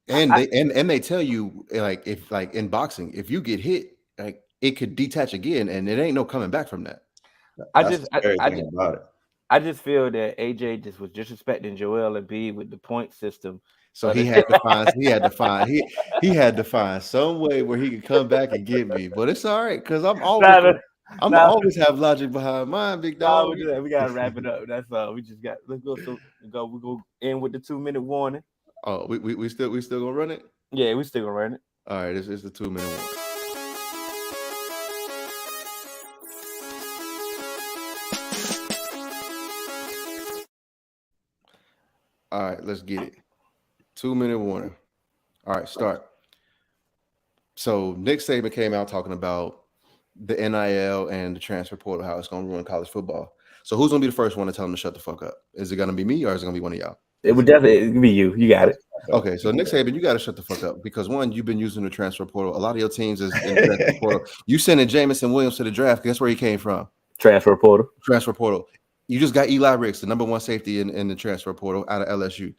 they tell you, like, if like in boxing, if you get hit, like it could detach again, and it ain't no coming back from that. That's the scary thing about it. I just feel that AJ just was disrespecting Joel Embiid with the point system. So he had to find some way where he could come back and get me. But it's all right because I'm always have logic behind mine, big dog. We gotta wrap it up. That's all. We just got let's go. So we go end with the 2-minute warning. Oh, we still gonna run it? Yeah, we still gonna run it. All right, it's the 2-minute warning. All right, let's get it. 2-minute warning. All right, start. So Nick Saban came out talking about the NIL and the transfer portal, how it's going to ruin college football. So who's going to be the first one to tell him to shut the fuck up? Is it going to be me or is it going to be one of y'all? It would definitely be you. You got it. Okay, so Nick Saban, you got to shut the fuck up because one, you've been using the transfer portal. A lot of your teams is in the transfer portal. You sending Jamison Williams to the draft. Guess where he came from? Transfer portal. Transfer portal. You just got Eli Ricks, the number one safety in the transfer portal out of LSU.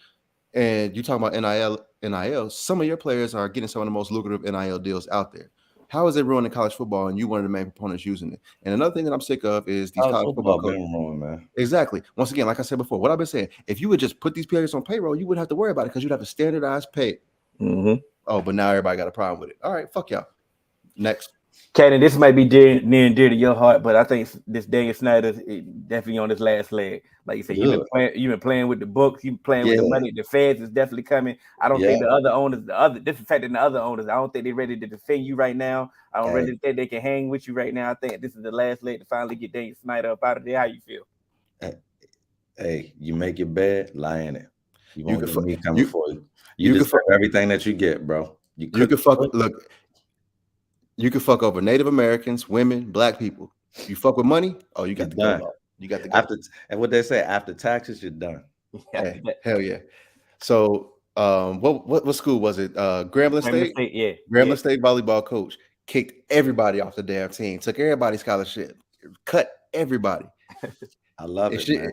And you talking about NIL, some of your players are getting some of the most lucrative NIL deals out there. How is it ruining college football and you one of the main proponents using it? And another thing that I'm sick of is these college football coaches. Wrong, man. Exactly. Once again, like I said before, what I've been saying, if you would just put these players on payroll, you wouldn't have to worry about it because you'd have to standardize pay. Mm-hmm. Oh, but now everybody got a problem with it. All right, fuck y'all. Next. Cannon, this might be near and dear to your heart, but I think this Daniel Snyder is definitely on his last leg. Like you said, you've been playing with the books, you've been playing with the money. The feds is definitely coming. I don't think the other owners, this is affecting the other owners. I don't think they're ready to defend you right now. I don't really think they can hang with you right now. I think this is the last leg to finally get Daniel Snyder up out of there. How you feel? Hey, you make your bed, lie in it. You won't get me coming for you. You deserve everything that you get, bro. You can fuck over Native Americans, women, black people. You fuck with money, oh, you got to go. You got to go. And what they say, after taxes, you're done. Hey, hell yeah. So what school was it? Grambling State? Yeah. Grambling State volleyball coach kicked everybody off the damn team, took everybody's scholarship, cut everybody. I love it, man.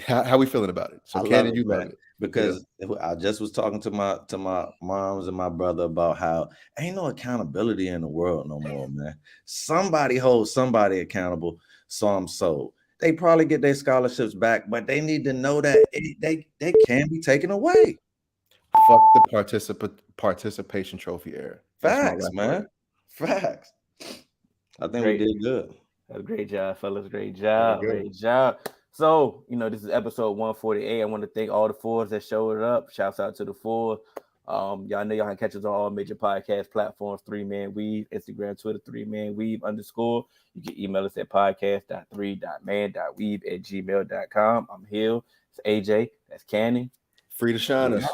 How we feeling about it? So Cannon, you love it. Because I just was talking to my moms and my brother about how ain't no accountability in the world no more, man. Somebody holds somebody accountable, so I'm sold. They probably get their scholarships back, but they need to know that they can be taken away. Fuck the participation trophy era. Facts, man. Facts. I think we did good. Great job, fellas. Great job. Great job. So, this is episode 148. I want to thank all the fours that showed up. Shouts out to the four. Y'all know y'all can catch us on all major podcast platforms, 3Man Weave, Instagram, Twitter, 3Man Weave _. You can email us at podcast.3.man.weave@gmail.com. I'm Hill. It's AJ. That's Cannon. Free to shine us.